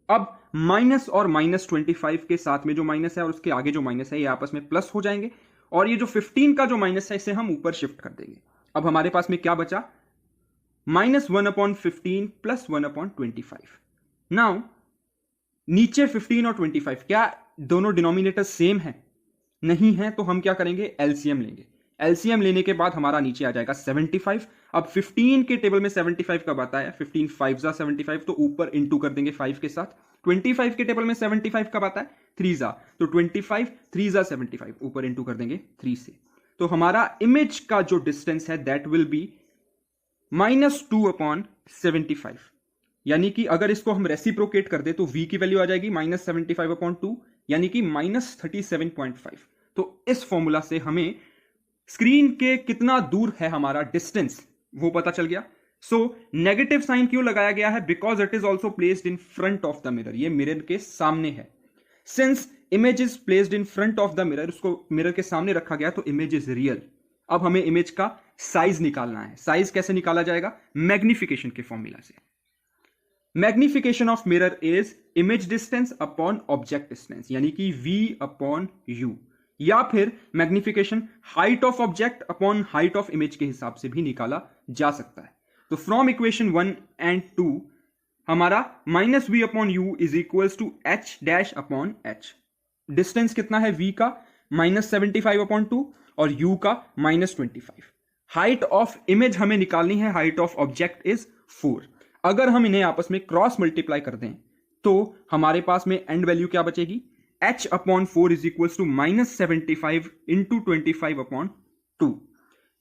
A: अब माइनस और -25 के साथ में जो माइनस है और उसके आगे जो माइनस है ये आपस में प्लस हो जाएंगे, और ये जो 15 का जो माइनस है इसे हम ऊपर शिफ्ट कर देंगे। अब हमारे पास में क्या बचा? -1/15 प्लस 1/25। नाउ नीचे 15 और 25, क्या दोनों डिनोमिनेटर सेम है? नहीं है, तो हम क्या करेंगे? एलसीएम लेंगे। एलसीएम लेने के बाद हमारा नीचे आ जाएगा 75। अब 15 के टेबल में 75 कब आता है? 15 5 जा 75, तो ऊपर इंटू कर देंगे 5 के साथ। 25 के टेबल में 75 कब आता है? 3 जा, तो 25 3 जा 75, ऊपर इंटू कर देंगे 3 से। तो हमारा इमेज का जो डिस्टेंस है दैट विल बी -2/75, यानी कि अगर इसको हम रेसिप्रोकेट कर दे तो v की वैल्यू आ जाएगी -75/2, यानी कि -37.5। तो इस फॉर्मूला से हमें स्क्रीन के कितना दूर है हमारा डिस्टेंस वो पता चल गया। सो नेगेटिव साइन क्यों लगाया गया है? Because it is also placed in front of the mirror, ये मिरर के सामने है। Since image is placed in front of the mirror, उसको मिरर के सामने रखा गया, तो इमेज इज रियल। अब हमें इमेज का साइज निकालना है। साइज कैसे निकाला जाएगा? मैग्निफिकेशन के फॉर्मूला से। Magnification of mirror is image distance upon object distance, यानी कि V अपॉन U, या फिर magnification height of object upon height of image के हिसाब से भी निकाला जा सकता है। तो फ्रॉम इक्वेशन 1 एंड 2 हमारा -V upon U is equals to H dash upon H। Distance कितना है V का? -75 अपॉन 2 और U का -25। हाइट ऑफ इमेज हमें निकालनी है, हाइट ऑफ ऑब्जेक्ट इज 4। अगर हम इन्हें आपस में क्रॉस मल्टीप्लाई कर दें तो हमारे पास में एंड वैल्यू क्या बचेगी? H upon 4 is equals to -75 into 25 upon 2।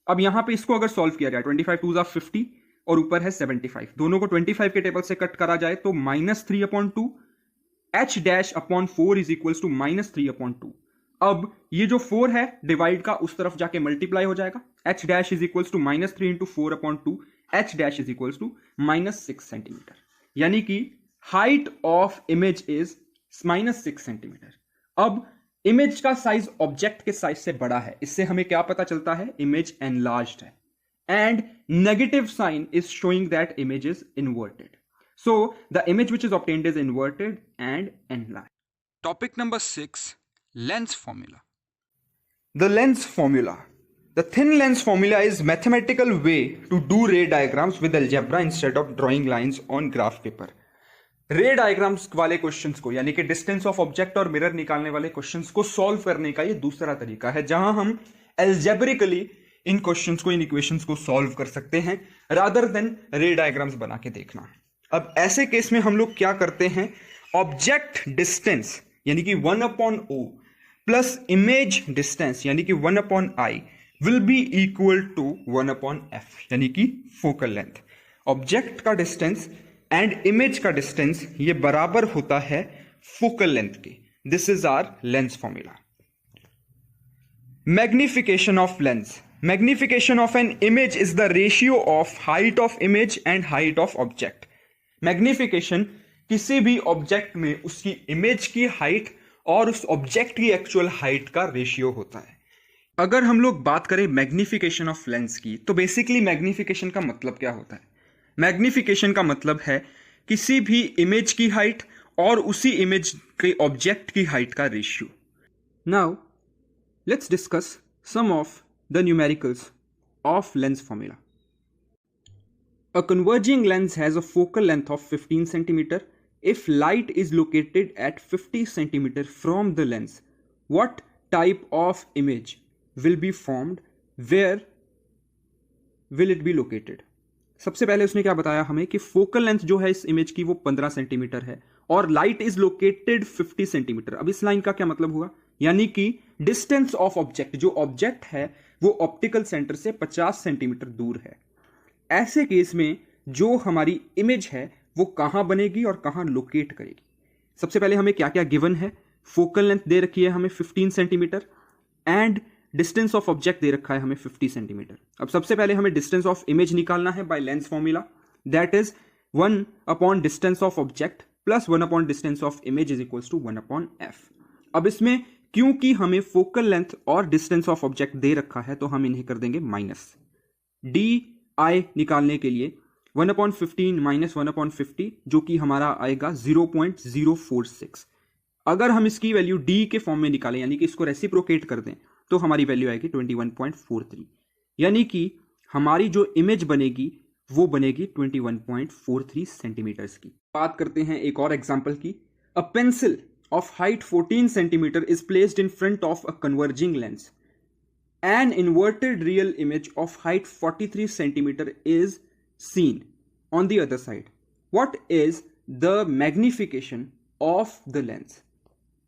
A: अब यहां पे इसको अगर सॉल्व किया जाए, 25 2 50 और ऊपर है 75, दोनों को 25 के टेबल से कट करा जाए तो -3 upon 2, H dash upon 4 is equals to -3 upon 2। अब ये जो 4 है डिवाइड का उस तरफ जाके मल्टीप्लाई हो जाएगा। H dash is equals to -3 into 4 upon 2, H dash is equals to -6 centimetre, यानी कि height of image is -6 centimetre. अब इमेज का साइज ऑब्जेक्ट के साइज से बड़ा है, इससे हमें क्या पता चलता है? इमेज एनलार्ज्ड है, and negative sign is showing that image is inverted. So the image which is obtained is inverted and enlarged.
B: Topic number 6, lens formula.
A: The lens formula. The thin lens formula is mathematical way to do ray diagrams with algebra instead of drawing lines on graph paper. रे diagrams वाले questions को, यानी कि distance of object और mirror निकालने वाले questions को solve करने का ये दूसरा तरीका है, जहां हम एल्जेब्रिकली इन क्वेश्चंस को, इन इक्वेशंस को सॉल्व कर सकते हैं रादर देन रे डायग्राम्स बना के देखना। अब ऐसे केस में हम लोग क्या करते हैं? ऑब्जेक्ट डिस्टेंस यानी कि 1 upon O plus image distance यानी कि 1 upon I will be equal to 1 upon F, यानी कि फोकल लेंथ। ऑब्जेक्ट का डिस्टेंस एंड इमेज का डिस्टेंस ये बराबर होता है फोकल लेंथ के। This is our lens formula. Magnification of lens. Magnification of an image is the ratio of height of image and height of object. Magnification किसी भी object में उसकी इमेज की हाइट और उस ऑब्जेक्ट की एक्चुअल हाइट का रेशियो होता है। अगर हम लोग बात करें मैग्निफिकेशन ऑफ लेंस की, तो बेसिकली मैग्निफिकेशन का मतलब क्या होता है? मैग्निफिकेशन का मतलब है किसी भी इमेज की हाइट और उसी इमेज के ऑब्जेक्ट की हाइट का ratio. Now let's discuss some of the numericals of lens formula. A converging lens has a focal length of 15 centimeter. If light is located at 50 centimeter from the lens, what type of image will be formed? Where will it be located? सबसे पहले उसने क्या बताया हमें कि focal length जो है इस इमेज की वो 15 सेंटीमीटर है और लाइट इज लोकेटेड 50 सेंटीमीटर। अब इस लाइन का क्या मतलब हुआ? यानी कि डिस्टेंस ऑफ ऑब्जेक्ट, जो ऑब्जेक्ट है वो ऑप्टिकल सेंटर से 50 सेंटीमीटर दूर है। ऐसे केस में जो हमारी इमेज है वो कहां बनेगी और कहां लोकेट करेगी? सबसे पहले हमें क्या क्या गिवन है? फोकल लेंथ दे रखी है हमें 15 centimetre and distance of object दे रखा है हमें 50 सेंटीमीटर। अब सबसे पहले हमें डिस्टेंस ऑफ इमेज निकालना है by lens formula, that is 1 upon distance of object plus 1 upon distance of image is equals to 1 upon F। अब इसमें क्योंकि हमें फोकल लेंथ और डिस्टेंस ऑफ ऑब्जेक्ट दे रखा है तो हम इन्हें कर देंगे माइनस। DI निकालने के लिए 1 अपॉन 15 माइनस 1 अपॉन 50 जो कि हमारा आएगा 0.046। अगर हम इसकी वैल्यू D के फॉर्म में निकालें यानी कि इसको रेसिप्रोकेट कर दें तो हमारी वैल्यू आएगी 21.43, यानी कि हमारी जो इमेज बनेगी वो बनेगी 21.43 सेंटीमीटर्स की। बात करते हैं एक और एग्जांपल की। A pencil of height 14 centimetre is placed in front of a converging lens. An inverted real image of height 43 centimeter is seen on the other side. What is the magnification of the lens?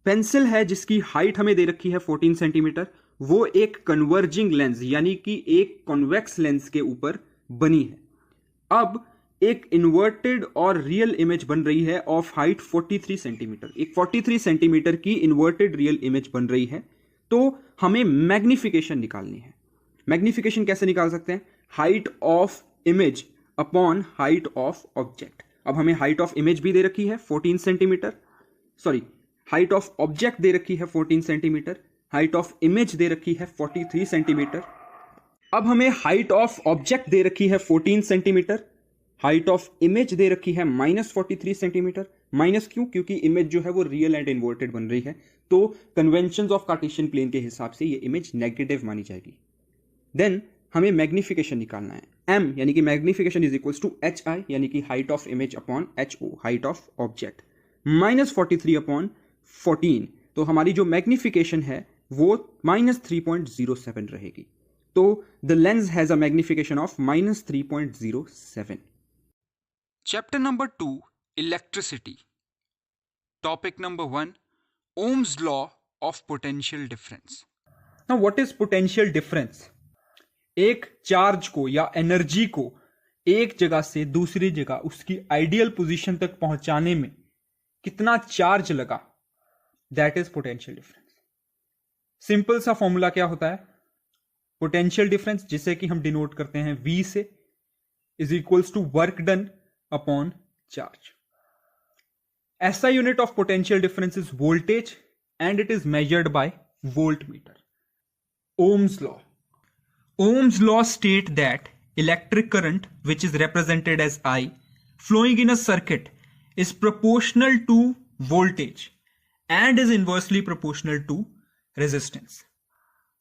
A: Pencil है जिसकी height हमें दे रखी है 14 centimetre, वो एक converging lens यानी कि एक कॉन्वेक्स लेंस के ऊपर बनी है। अब एक इन्वर्टेड और रियल इमेज बन रही है ऑफ हाइट 43 सेंटीमीटर। एक 43 सेंटीमीटर की इन्वर्टेड रियल इमेज बन रही है, तो हमें मैग्निफिकेशन निकालनी है। मैग्निफिकेशन कैसे निकाल सकते हैं? Height of image upon height of object. अब हमें हाइट ऑफ इमेज भी दे रखी है 14 centimetre, sorry height of object दे रखी है 14 सेंटीमीटर, हाइट ऑफ इमेज दे रखी है 43 सेंटीमीटर। अब हमें हाइट ऑफ ऑब्जेक्ट दे रखी है 14 सेंटीमीटर, हाइट ऑफ इमेज दे रखी है -43 सेंटीमीटर। माइनस क्यों? क्योंकि इमेज जो है वो रियल एंड इन्वर्टेड बन रही है, तो कन्वेंशंस ऑफ कार्टेशियन प्लेन के हिसाब से ये इमेज नेगेटिव मानी जाएगी। देन हमें मैग्निफिकेशन निकालना है। m यानी कि magnification is equals to hi यानी कि height of image upon ho height of object, -43 upon 14, तो हमारी जो मैग्निफिकेशन है वो -3.07 रहेगी। तो the lens has a magnification of -3.07। Chapter number 2 electricity. Topic number 1 Ohm's law of potential difference.
B: Now what is potential difference? एक charge को या एनर्जी को एक जगह से दूसरी जगह उसकी आइडियल पोजीशन तक पहुंचाने में कितना चार्ज लगा, that is potential difference. Simple सा फॉर्मूला क्या होता है? पोटेंशियल डिफरेंस, जिसे कि हम डिनोट करते हैं V से, is equals to work done upon charge. SI unit of potential difference is voltage and it is measured by voltmeter. Ohm's law. Ohm's law state that electric current, which is represented as I, flowing in a circuit is proportional to voltage and is inversely proportional to resistance.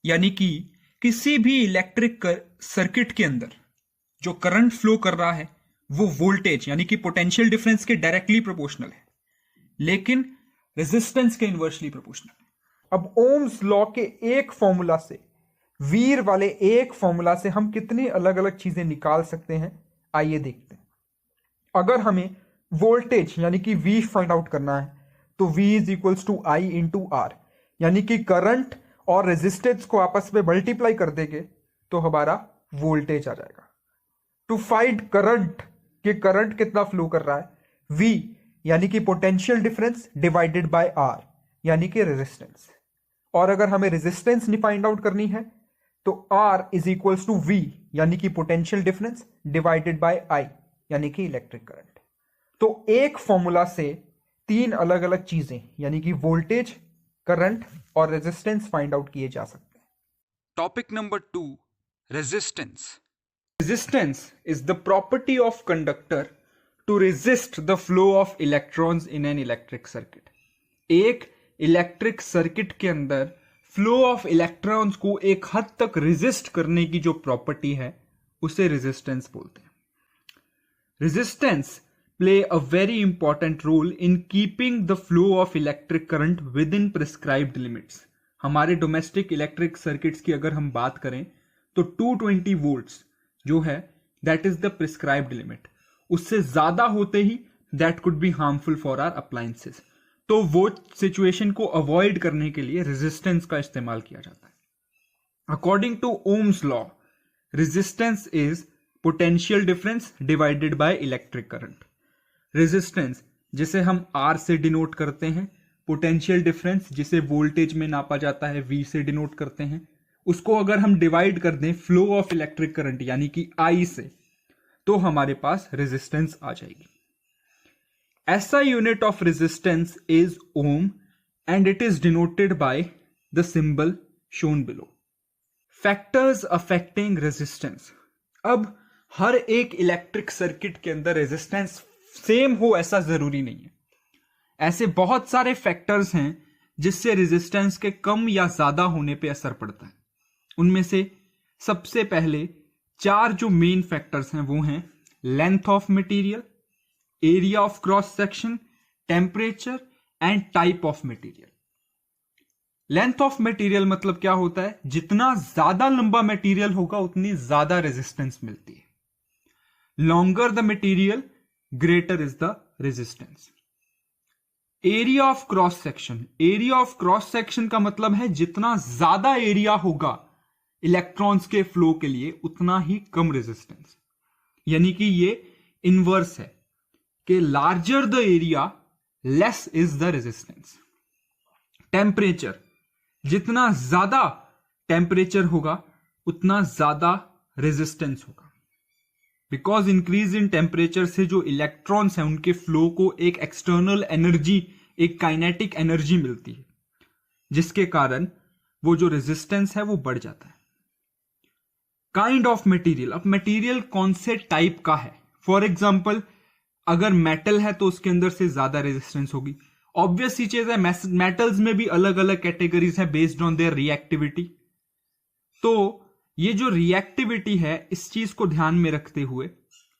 B: यानी कि किसी भी electric circuit के अंदर जो current flow कर रहा है वो वोल्टेज यानी कि पोटेंशियल डिफरेंस के डायरेक्टली प्रोपोर्शनल है, लेकिन रेजिस्टेंस के इनवर्सली प्रोपोर्शनल है। अब ओम्स लॉ के एक फॉर्मूला से, वीर वाले एक फॉर्मूला से हम कितनी अलग अलग चीजें निकाल सकते हैं, आइए देखते हैं। अगर हमें वोल्टेज यानी कि V फाइंड आउट करना है तो V is equals to I into R, यानी कि करंट और रेजिस्टेंस को आपस में मल्टीप्लाई कर देंगे तो हमारा वोल्टेज आ जाएगा। टू फाइंड करंट, कि करंट कितना फ्लो कर रहा है, V यानी कि potential difference divided bye R यानी कि रेजिस्टेंस। और अगर हमें रेजिस्टेंस नहीं फाइंड आउट करनी है तो R is equals to V यानी कि potential difference divided by I यानी कि इलेक्ट्रिक करंट। तो एक फॉर्मूला से तीन अलग अलग चीजें यानी कि वोल्टेज, करंट और रेजिस्टेंस फाइंड आउट किए जा सकते हैं।
A: Topic number 2 resistance.
B: Resistance is the property of conductor to resist the flow of electrons in an electric circuit. एक इलेक्ट्रिक सर्किट के अंदर फ्लो ऑफ इलेक्ट्रॉन्स को एक हद तक रेजिस्ट करने की जो प्रॉपर्टी है उसे रेजिस्टेंस बोलते हैं। Resistance play a very important role in keeping the flow of electric current within prescribed limits. हमारे डोमेस्टिक इलेक्ट्रिक सर्किट्स की अगर हम बात करें तो 220 वोल्ट्स जो है that is the prescribed limit. उससे ज्यादा होते ही that could be harmful for our appliances. तो वो सिचुएशन को अवॉइड करने के लिए रेजिस्टेंस का इस्तेमाल किया जाता है। According to Ohm's law, resistance is potential difference divided by electric current. Resistance जिसे हम R से डिनोट करते हैं, पोटेंशियल डिफरेंस जिसे वोल्टेज में नापा जाता है V से डिनोट करते हैं, उसको अगर हम डिवाइड कर दें फ्लो ऑफ इलेक्ट्रिक करंट यानी कि I से, तो हमारे पास रेजिस्टेंस आ जाएगी। SI unit of resistance is ohm and it is denoted by the symbol shown below. Factors affecting resistance. अब हर एक इलेक्ट्रिक सर्किट के अंदर रेजिस्टेंस सेम हो ऐसा जरूरी नहीं है। ऐसे बहुत सारे फैक्टर्स हैं जिससे रेजिस्टेंस के कम या ज्यादा होने पे असर पड़ता है। उनमें से सबसे पहले चार जो मेन फैक्टर्स हैं वो हैं length of material, area of cross section, temperature and type of material. Length of material मतलब क्या होता है? जितना ज्यादा लंबा मटेरियल होगा उतनी ज्यादा रेजिस्टेंस मिलती है। Longer the material greater is the resistance. Area of cross section, area of cross section का मतलब है जितना ज्यादा एरिया होगा इलेक्ट्रॉन्स के फ्लो के लिए उतना ही कम रेजिस्टेंस, यानी कि ये इनवर्स है कि larger the area less is the resistance. Temperature, जितना ज्यादा टेम्परेचर होगा उतना ज्यादा रेजिस्टेंस होगा। बिकॉज इंक्रीज इन टेम्परेचर से जो इलेक्ट्रॉन्स हैं उनके फ्लो को एक एक्सटर्नल एनर्जी, एक काइनेटिक एनर्जी मिलती है, जिसके कारण वो जो रेजिस्टेंस है वो बढ़ जाता है। काइंड ऑफ मटेरियल, अब मटेरियल कौन से टाइप का है? फॉर एग्जाम्पल अगर मेटल है तो उसके अंदर से ज्यादा रेजिस्टेंस होगी। ऑब्वियस सी चीज है, मेटल्स में भी अलग अलग कैटेगरीज है बेस्ड ऑन देयर रिएक्टिविटी। तो ये जो रिएक्टिविटी है इस चीज को ध्यान में रखते हुए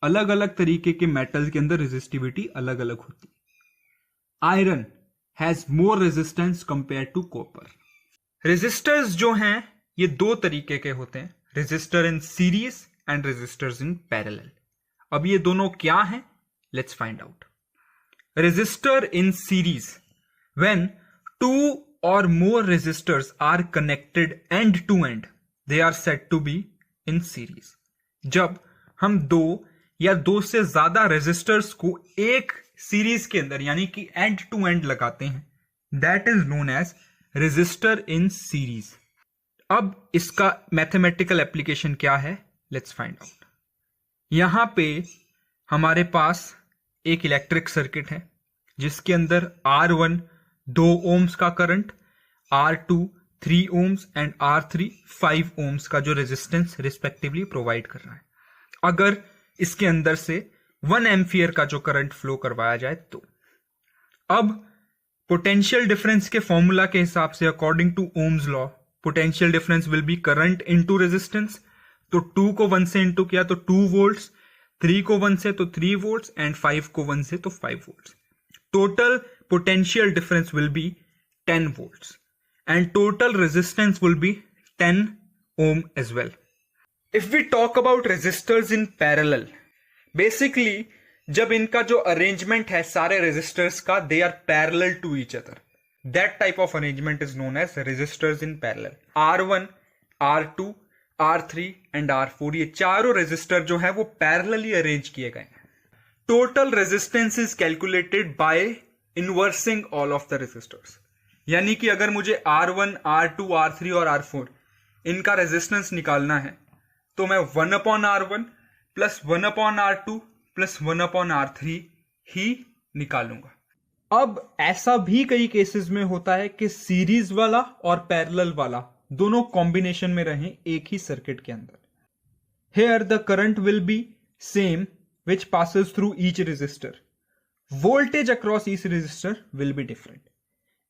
B: अलग अलग तरीके के मेटल्स के अंदर रेजिस्टिविटी अलग अलग होती है। Iron has more resistance compare to copper. Resistors जो हैं ये दो तरीके के होते हैं, resistor in series and resistors in parallel. अब ये दोनों क्या हैं? Let's find out. Resistor in series, when two और more resistors are connected end to end, they are said to be in series. जब हम दो या दो से ज्यादा रेजिस्टर्स को एक सीरीज के अंदर यानी कि एंड टू एंड लगाते हैं, that is known as resistor in series. अब इसका मैथमेटिकल एप्लीकेशन क्या है? Let's find out. यहां पे हमारे पास एक इलेक्ट्रिक सर्किट है जिसके अंदर R1 2 ओम्स का current, R2 3 ohms and R3 5 ohms का जो रेजिस्टेंस रिस्पेक्टिवली प्रोवाइड कर रहा है। अगर इसके अंदर से 1 एम्पियर का जो करंट फ्लो करवाया जाए तो अब पोटेंशियल डिफरेंस के फॉर्मूला के हिसाब से according to Ohm's law, potential difference will be current into resistance. तो 2 को 1 से इंटू किया तो 2 वोल्ट्स, 3 को 1 से तो 3 वोल्ट्स एंड 5 को 1 से तो 5 volts. Total potential difference will B 10 volts and total resistance will be 10 ohm as well. If we talk about resistors in parallel, basically जब इनका जो अरेंजमेंट है सारे रेजिस्टर्स का, they are parallel to each other, that type of arrangement is known as resistors in parallel. R1, R2, R3 and R4 ये चारों resistor जो है वो पैरेलली अरेंज किए गए हैं। Total resistance is calculated by inversing all of the resistors, यानी कि अगर मुझे R1, R2, R3 और R4 इनका रेजिस्टेंस निकालना है तो मैं 1/R1 plus 1/R2 plus 1/R3 ही निकालूंगा। अब ऐसा भी कई केसेस में होता है कि सीरीज वाला और पैरेलल वाला दोनों कॉम्बिनेशन में रहें एक ही सर्किट के अंदर। Here the current will be same which passes through each resistor. Voltage across each resistor will be different.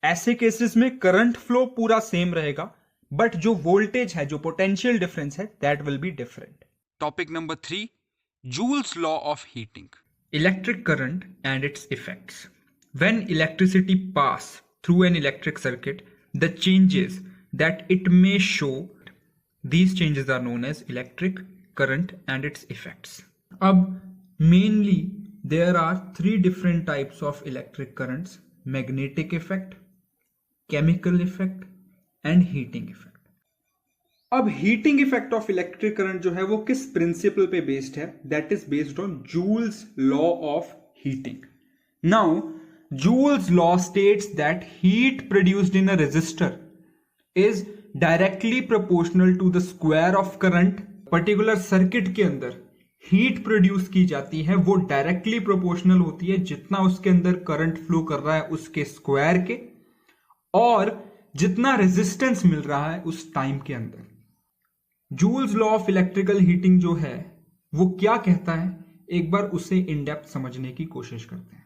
B: ऐसे केसेस में करंट फ्लो पूरा सेम रहेगा बट जो वोल्टेज है, जो पोटेंशियल डिफरेंस है, that will be different.
A: Topic number 3, joules law of heating.
B: Electric current and its effects. When electricity pass through an electric circuit, the changes that it may show, these changes are known as electric current and its effects. अब mainly there are 3 different types of electric currents: magnetic effect, chemical effect and heating effect. अब heating effect of electric current जो है वो किस principle पे based है? That is based on Joule's law of heating. Now Joule's law states that heat produced in a resistor is directly proportional to the square of current. Particular circuit के अंदर heat produce की जाती है वो directly proportional होती है जितना उसके अंदर करंट फ्लो कर रहा है उसके स्क्वायर के, और जितना रेजिस्टेंस मिल रहा है उस टाइम के अंदर। Joules law of electrical heating जो है वो क्या कहता है, एक बार उसे इन डेप्थ समझने की कोशिश करते हैं।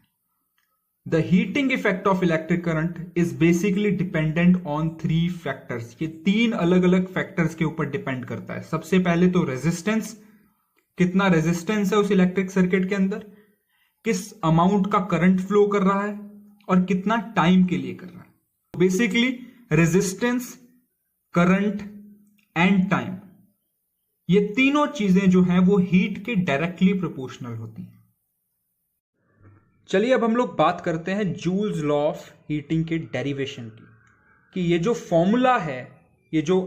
B: The heating effect of electric current is basically dependent on 3 factors. ये 3 अलग अलग फैक्टर्स के ऊपर डिपेंड करता है। सबसे पहले तो रेजिस्टेंस, कितना रेजिस्टेंस है उस इलेक्ट्रिक सर्किट के अंदर, किस अमाउंट का करंट फ्लो कर रहा है और कितना टाइम के लिए कर रहा है। Basically resistance, current and time, ये तीनों चीजें जो हैं वो हीट के डायरेक्टली प्रोपोर्शनल होती हैं। चलिए अब हम लोग बात करते हैं जूल्स लॉ ऑफ हीटिंग के डेरिवेशन की, कि ये जो फॉर्मूला है, ये जो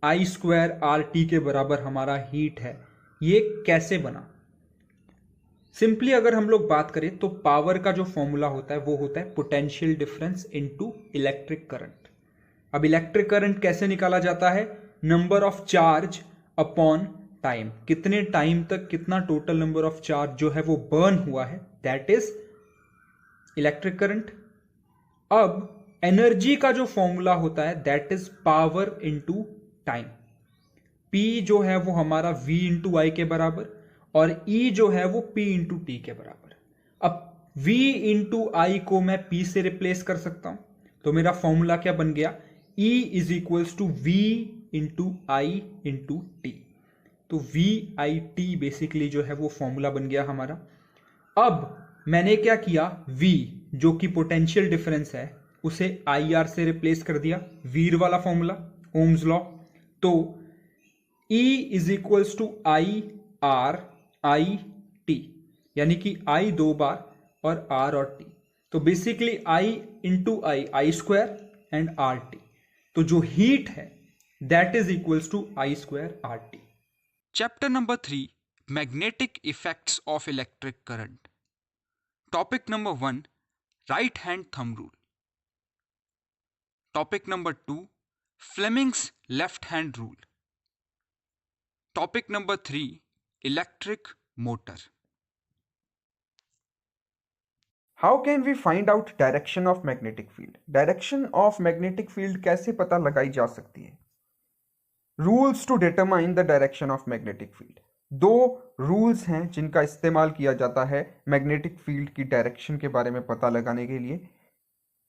B: I² RT के बराबर हमारा हीट है, ये कैसे बना। सिंपली अगर हम लोग बात करें तो पावर का जो फॉर्मूला होता है वो होता है potential difference into electric current. अब इलेक्ट्रिक करंट कैसे निकाला जाता है? Number of charge upon time, कितने टाइम तक कितना टोटल नंबर ऑफ चार्ज जो है वो बर्न हुआ है, दैट इज इलेक्ट्रिक करंट। अब एनर्जी का जो फॉर्मूला होता है that is power into time. P जो है वो हमारा V इंटू आई के बराबर और E जो है वो P इंटू टी के बराबर। अब V इंटू आई को मैं P से रिप्लेस कर सकता हूं, तो मेरा फॉर्मूला क्या बन गया, E is equals to V into I into T. तो V आई टी बेसिकली जो है वो फॉर्मूला बन गया हमारा। अब मैंने क्या किया, V जो कि पोटेंशियल डिफरेंस है उसे IR से रिप्लेस कर दिया, वीर वाला फॉर्मूला, ओम्स लॉ। तो E is equals to I R I T, यानी कि I दो बार और R और T, तो basically I into I square and R T. तो जो हीट है that is equals to I square R T.
A: Chapter number 3, magnetic effects of electric current. Topic number 1, right hand thumb rule. Topic number 2, Fleming's left hand rule. Topic number 3, electric motor.
C: How can we find out direction of magnetic field? Direction of magnetic field कैसे पता लगाई जा सकती है? Rules to determine the direction of magnetic field. दो rules हैं जिनका इस्तेमाल किया जाता है मैग्नेटिक फील्ड की डायरेक्शन के बारे में पता लगाने के लिए।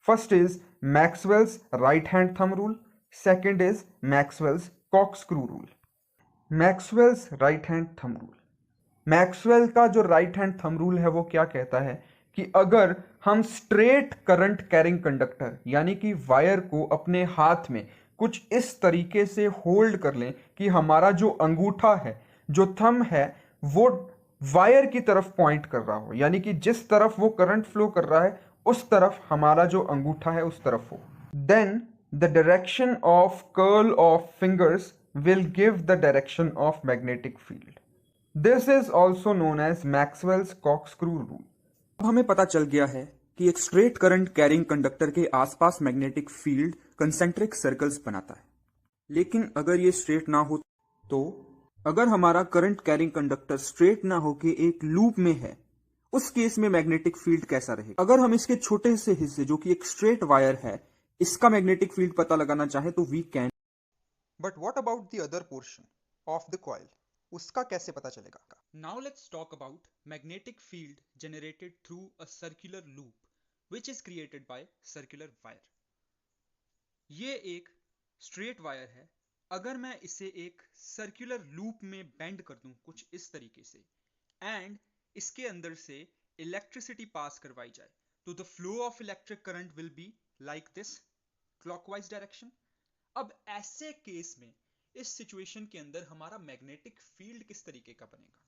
C: First is Maxwell's right hand thumb rule, second is Maxwell's corkscrew rule. Maxwell's right hand thumb rule, Maxwell का जो राइट हैंड थंब रूल है वो क्या कहता है कि अगर हम स्ट्रेट करंट कैरिंग कंडक्टर यानी कि वायर को अपने हाथ में कुछ इस तरीके से होल्ड कर लें कि हमारा जो अंगूठा है, जो थंब है, वो वायर की तरफ पॉइंट कर रहा हो, यानी कि जिस तरफ वो करंट फ्लो कर रहा है उस तरफ हमारा जो अंगूठा है उस तरफ हो, then the direction of curl of fingers will give the direction of magnetic field. This is also known as Maxwell's corkscrew rule.
B: अब हमें पता चल गया है कि एक स्ट्रेट करंट कैरिंग कंडक्टर के आसपास मैग्नेटिक फील्ड कंसेंट्रिक सर्कल्स बनाता है। लेकिन अगर ये स्ट्रेट ना हो, तो अगर हमारा करंट कैरिंग कंडक्टर स्ट्रेट ना हो के एक लूप में है, उस केस में मैग्नेटिक फील्ड कैसा रहेगा? अगर हम इसके छोटे से हिस्से जो कि एक स्ट्रेट वायर है, इसका मैग्नेटिक फील्ड पता लगाना चाहे तो we can.
C: But what about the other portion of the coil? उसका कैसे पता चलेगा?
B: Now let's talk about magnetic field generated through a circular loop which is created by circular wire. ये एक स्ट्रेट वायर है। अगर मैं इसे एक सर्कुलर लूप में बेंड कर दूं कुछ इस तरीके से एंड इसके अंदर से इलेक्ट्रिसिटी पास करवाई जाए, तो the flow of electric current will be like this, clockwise direction. अब ऐसे केस में इस सिचुएशन के अंदर हमारा मैग्नेटिक फील्ड किस तरीके का बनेगा?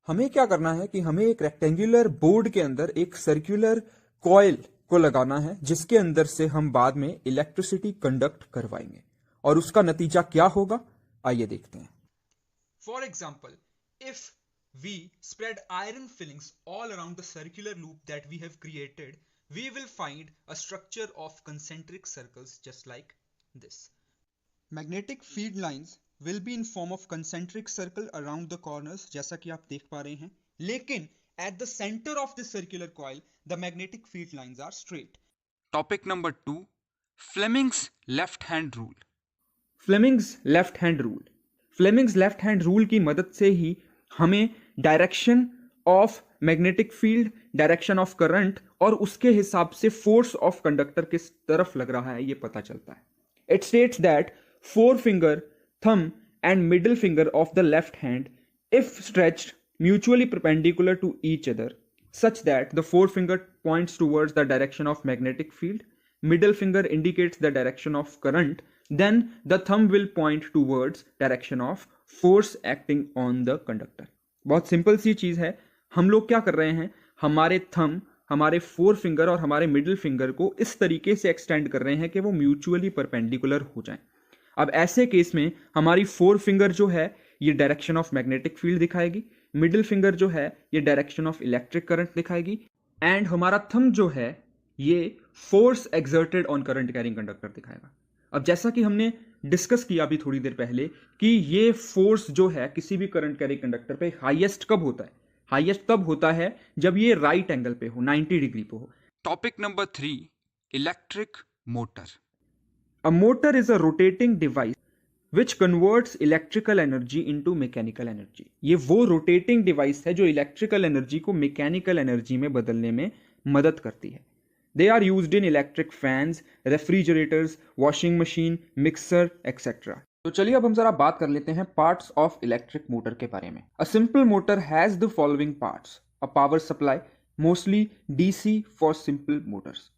B: हमें क्या करना है कि हमें एक रेक्टेंगुलर बोर्ड के अंदर एक सर्कुलर कॉइल को लगाना है जिसके अंदर से हम बाद में इलेक्ट्रिसिटी कंडक्ट करवाएंगे, और उसका नतीजा क्या होगा आइए देखते हैं। For example, if we spread iron filings all around the circular loop that we have created, we will find a structure of concentric circles just like this. Magnetic field lines will be in form of concentric circle around the corners, जैसा कि आप देख पा रहे हैं, लेकिन at the center of this circular coil the magnetic field lines are straight.
A: Topic number 2, Fleming's left hand rule.
B: Fleming's left hand rule, Fleming's left hand rule की मदद से ही हमें direction of magnetic field, direction of current और उसके हिसाब से force of conductor किस तरफ लग रहा है ये पता चलता है। It states that forefinger, thumb and middle finger of the left hand, if stretched mutually perpendicular to each other, such that the forefinger points towards the direction of magnetic field, middle finger indicates the direction of current, then the thumb will point towards direction of force acting on the conductor. बहुत simple सी चीज है। हम लोग क्या कर रहे हैं, हमारे थंब, हमारे फोर फिंगर और हमारे मिडिल फिंगर को इस तरीके से एक्सटेंड कर रहे हैं कि वो म्यूचुअली परपेंडिकुलर हो जाएं। अब ऐसे केस में हमारी फोर फिंगर जो है ये डायरेक्शन ऑफ मैग्नेटिक फील्ड दिखाएगी, मिडिल फिंगर जो है ये डायरेक्शन ऑफ इलेक्ट्रिक करंट दिखाएगी, एंड हमारा थंब जो है ये force exerted on current carrying conductor दिखाएगा। अब जैसा कि हमने डिस्कस किया अभी थोड़ी देर पहले कि ये फोर्स जो है किसी भी करंट कैरी कंडक्टर पे हाईएस्ट कब होता है? हाईएस्ट तब होता है जब ये राइट एंगल पे हो, 90 डिग्री पे हो।
A: Topic number 3, electric motor.
B: A motor is a rotating device which converts electrical energy into mechanical energy. ये वो रोटेटिंग डिवाइस है जो इलेक्ट्रिकल एनर्जी को मैकेनिकल एनर्जी में बदलने में मदद करती है। They are used in electric fans, refrigerators, washing machine, mixer, etc. तो चलिए अब हम जरा बात कर लेते हैं पार्ट्स ऑफ इलेक्ट्रिक मोटर के बारे में। A simple motor has the following parts: a power supply, mostly DC for simple motors.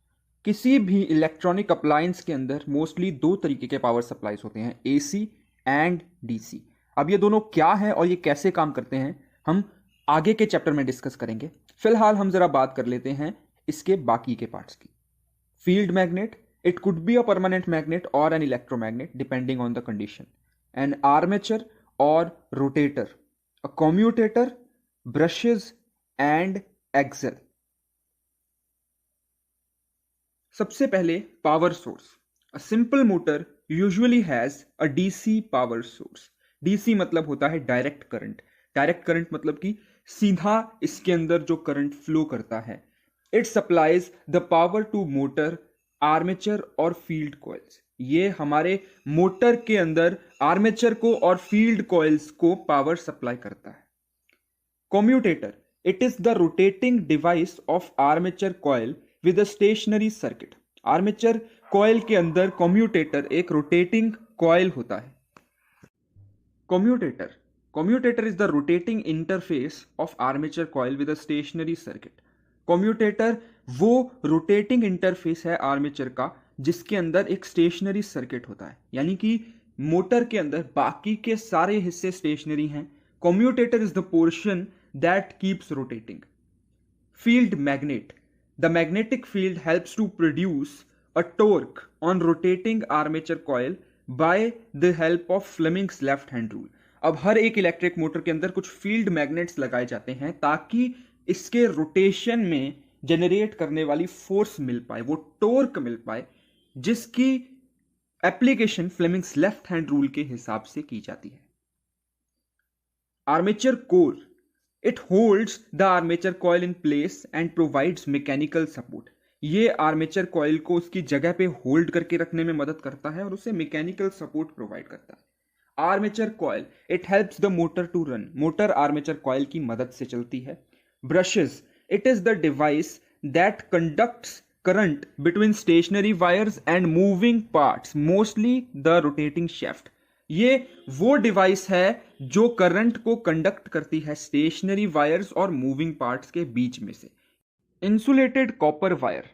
B: किसी भी इलेक्ट्रॉनिक अप्लायंस के अंदर मोस्टली दो तरीके के पावर सप्लाईज होते हैं, AC एंड DC। अब ये दोनों क्या है और ये कैसे काम करते हैं हम आगे के चैप्टर में डिस्कस करेंगे। फिलहाल हम जरा बात कर लेते हैं इसके बाकी के पार्ट्स की। Field magnet, it could be a permanent magnet और an electromagnet depending on the condition. An armature और rotator, a commutator, brushes and axle. सबसे पहले power source. A simple motor usually has a DC power source. DC मतलब होता है direct current. Direct current मतलब कि सीधा इसके अंदर जो करंट फ्लो करता है। It supplies the power to motor, armature और फील्ड कॉइल्स। ये हमारे मोटर के अंदर आर्मेचर को और फील्ड कॉइल्स को पावर सप्लाई करता है। Commutator, it is the rotating device of armature coil with a stationary circuit. Armature coil के अंदर कम्यूटेटर एक रोटेटिंग कॉइल होता है। Commutator is the rotating interface of armature coil with a stationary circuit. Commutator वो rotating interface है armature का जिसके अंदर एक स्टेशनरी सर्किट होता है, यानी कि मोटर के अंदर बाकी के सारे हिस्से स्टेशनरी हैं। Commutator is the portion that keeps rotating. Field magnet, the magnetic field helps to produce a torque on rotating armature coil by the help of Fleming's left hand rule. अब हर एक इलेक्ट्रिक मोटर के अंदर कुछ field magnets लगाए जाते हैं ताकि इसके रोटेशन में जनरेट करने वाली फोर्स मिल पाए, वो टॉर्क मिल पाए, जिसकी application Fleming's left hand rule के हिसाब से की जाती है। Armature core, it holds the armature coil in place and provides mechanical support. ये आर्मेचर कॉइल को उसकी जगह पे होल्ड करके रखने में मदद करता है और उसे मैकेनिकल सपोर्ट प्रोवाइड करता है। Armature coil, it helps the motor to run. Motor armature coil की मदद से चलती है। Brushes, it is the device that conducts current between stationary wires and moving parts, mostly the rotating shaft. ये वो device है जो करंट को कंडक्ट करती है स्टेशनरी वायर्स और मूविंग पार्ट्स के बीच में से। Insulated copper wire,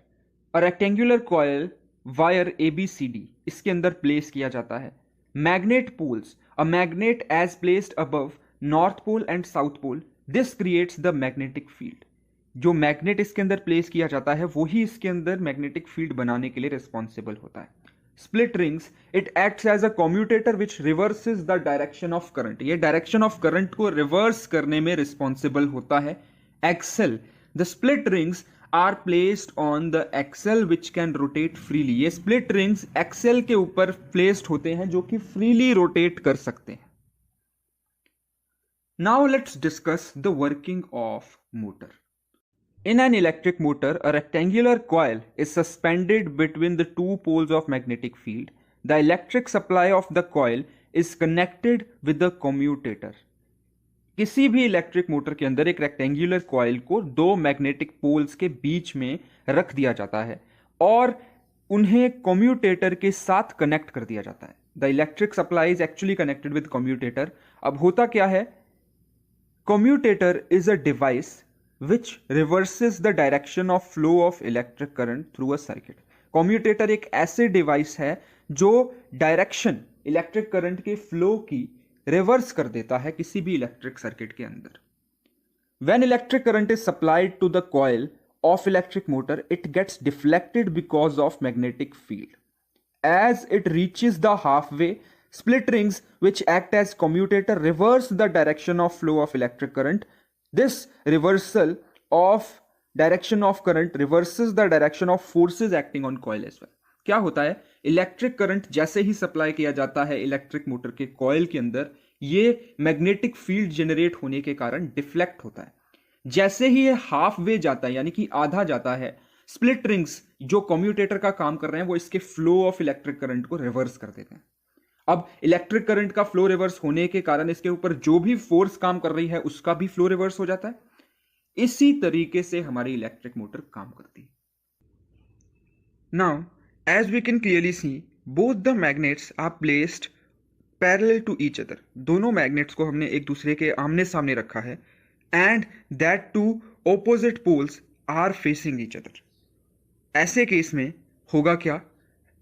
B: a rectangular coil wire ABCD, इसके अंदर प्लेस किया जाता है। Magnet poles, a magnet as placed above north pole and south pole, this creates the magnetic field. जो मैग्नेट इसके अंदर प्लेस किया जाता है वही इसके अंदर मैग्नेटिक फील्ड बनाने के लिए रिस्पॉन्सिबल होता है। Split rings, it acts as a commutator which reverses the direction of current. ये डायरेक्शन ऑफ करंट को रिवर्स करने में रिस्पॉन्सिबल होता है। Axle, the split rings are placed on the axle which can rotate freely. ये split rings axle के ऊपर placed होते हैं जो कि फ्रीली रोटेट कर सकते हैं। Now let's discuss the working of motor. In an electric motor, a rectangular coil is suspended between the two poles of magnetic field. The electric supply of the coil is connected with the commutator. किसी भी electric motor के अंदर एक rectangular coil को दो magnetic poles के बीच में रख दिया जाता है और उन्हें कम्यूटेटर के साथ कनेक्ट कर दिया जाता है। The electric supply is actually connected with commutator. अब होता क्या है, commutator is a device which reverses the direction of flow of electric current through a circuit. commutator एक ऐसे डिवाइस है जो डायरेक्शन इलेक्ट्रिक करंट के फ्लो की रिवर्स कर देता है किसी भी इलेक्ट्रिक सर्किट के अंदर। When electric current is supplied to the coil of electric motor, it gets deflected because of magnetic field. As it reaches the halfway, split rings which act as commutator reverse the direction of flow of electric current. This reversal of direction of current reverses the direction of forces acting on coil as well.
C: क्या होता है, electric current जैसे ही supply किया जाता है electric motor के coil के अंदर, ये मैग्नेटिक फील्ड जनरेट होने के कारण डिफ्लेक्ट होता है। जैसे ही ये हाफ वे जाता है यानी कि आधा जाता है, स्प्लिट रिंग्स जो कम्यूटेटर का काम कर रहे हैं वो इसके फ्लो ऑफ इलेक्ट्रिक करंट को रिवर्स कर देते हैं। अब इलेक्ट्रिक करंट का फ्लो रिवर्स होने के कारण इसके ऊपर जो भी फोर्स काम कर रही है उसका भी फ्लो रिवर्स हो जाता है। इसी तरीके से हमारी इलेक्ट्रिक मोटर काम करती है।
B: Now, as we can clearly see, both the magnets are placed parallel to each other. दोनों मैग्नेट्स को हमने एक दूसरे के आमने सामने रखा है, and that two opposite poles are facing each other. ऐसे केस में होगा क्या,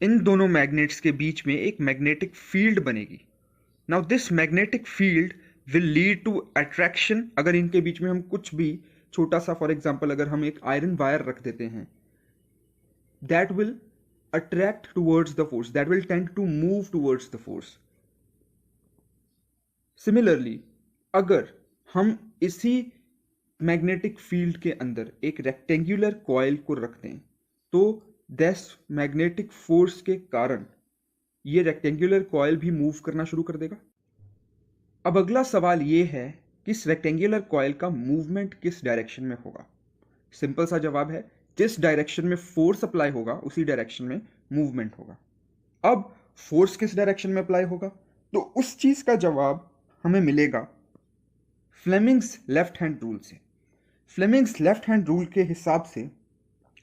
B: इन दोनों मैग्नेट्स के बीच में एक मैग्नेटिक फील्ड बनेगी। Now this magnetic field will lead to attraction. अगर इनके बीच में हम कुछ भी छोटा सा, फॉर एग्जांपल अगर हम एक आयरन वायर रख देते हैं, that will attract towards the force, that will tend to move towards the force. Similarly, अगर हम इसी मैग्नेटिक फील्ड के अंदर एक रेक्टेंगुलर कॉइल को रख दें तो दिस मैग्नेटिक फोर्स के कारण ये रेक्टेंगुलर कॉइल भी मूव करना शुरू कर देगा। अब अगला सवाल ये है कि इस रेक्टेंगुलर कॉइल का मूवमेंट किस डायरेक्शन में होगा। सिंपल सा जवाब है, जिस डायरेक्शन में फोर्स अप्लाई होगा उसी डायरेक्शन में मूवमेंट होगा। अब फोर्स किस डायरेक्शन में अप्लाई होगा, तो उस चीज का जवाब हमें मिलेगा फ्लेमिंग्स लेफ्ट हैंड रूल से। फ्लेमिंग्स लेफ्ट हैंड रूल के हिसाब से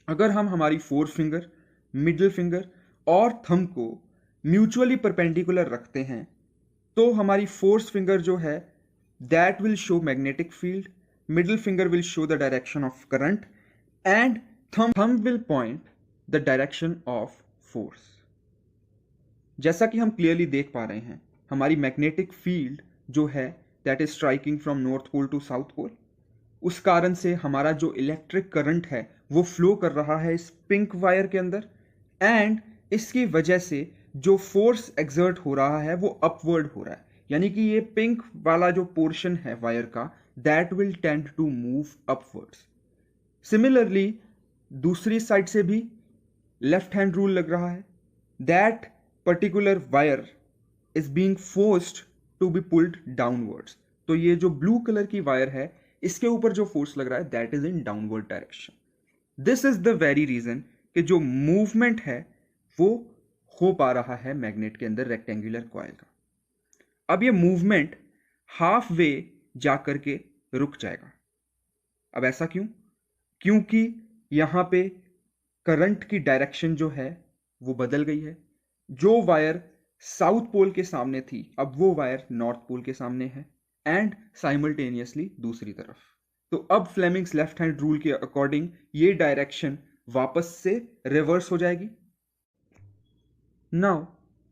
B: अगर हम हमारी फोर फिंगर, मिडिल फिंगर और थंब को म्यूचुअली परपेंडिकुलर रखते हैं तो हमारी फोर्थ फिंगर जो है that will show magnetic field, middle finger will show the direction of current and thumb will point the direction of force. जैसा कि हम क्लियरली देख पा रहे हैं, हमारी मैग्नेटिक फील्ड जो है that is striking from north pole to south pole, उस कारण से हमारा जो इलेक्ट्रिक करंट है वो फ्लो कर रहा है इस पिंक वायर के अंदर, एंड इसकी वजह से जो फोर्स एक्सर्ट हो रहा है वो अपवर्ड हो रहा है, यानी कि ये पिंक वाला जो पोर्शन है वायर का that will tend to move upwards. Similarly दूसरी साइड से भी लेफ्ट हैंड रूल लग रहा है, that particular wire is being forced to be pulled downwards. तो ये जो ब्लू कलर की वायर है इसके ऊपर जो फोर्स लग रहा है that is in downward direction. This is the very reason कि जो मूवमेंट है वो हो पा रहा है मैग्नेट के अंदर रेक्टेंगुलर कॉइल का। अब ये मूवमेंट हाफ वे जाकर के रुक जाएगा। अब ऐसा क्यों? क्योंकि यहां पे करंट की डायरेक्शन जो है वो बदल गई है। जो वायर साउथ पोल के सामने थी अब वो वायर नॉर्थ पोल के सामने है, एंड साइमल्टेनियसली दूसरी तरफ। तो अब फ्लेमिंग्स लेफ्ट हैंड रूल के अकॉर्डिंग ये डायरेक्शन वापस से रिवर्स हो जाएगी। Now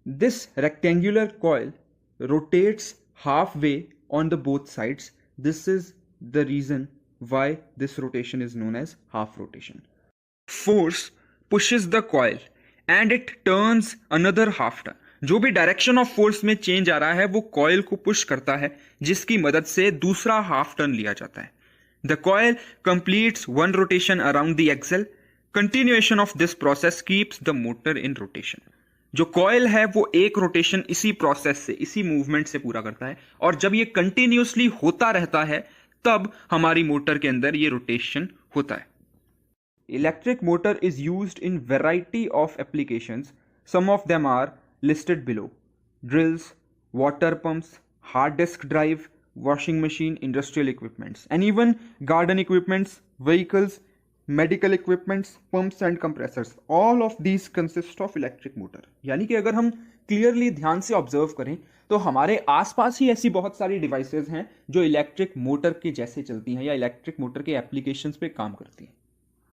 B: this rectangular coil rotates half way on the both sides. This is the reason why this rotation is known as half rotation. Force pushes the coil and it turns another half turn. जो भी direction of force में change आ रहा है वो coil को push करता है, जिसकी मदद से दूसरा हाफ टर्न लिया जाता है। The coil completes one rotation around the axle. Continuation of this process keeps the motor in rotation. जो कॉइल है वो एक रोटेशन इसी प्रोसेस से, इसी मूवमेंट से पूरा करता है, और जब ये कंटिन्यूसली होता रहता है तब हमारी मोटर के अंदर ये रोटेशन होता है। Electric motor is used in variety of applications. Some of them are listed below: drills, water pumps, hard disk drive, washing machine, industrial equipments, and even garden equipments, vehicles, medical equipments, pumps and compressors. All of these consist of electric motor. यानी कि अगर हम clearly ध्यान से observe करें तो हमारे आसपास ही ऐसी बहुत सारी डिवाइसेस हैं जो इलेक्ट्रिक मोटर के जैसे चलती हैं या इलेक्ट्रिक मोटर के एप्लीकेशंस पे काम करती हैं।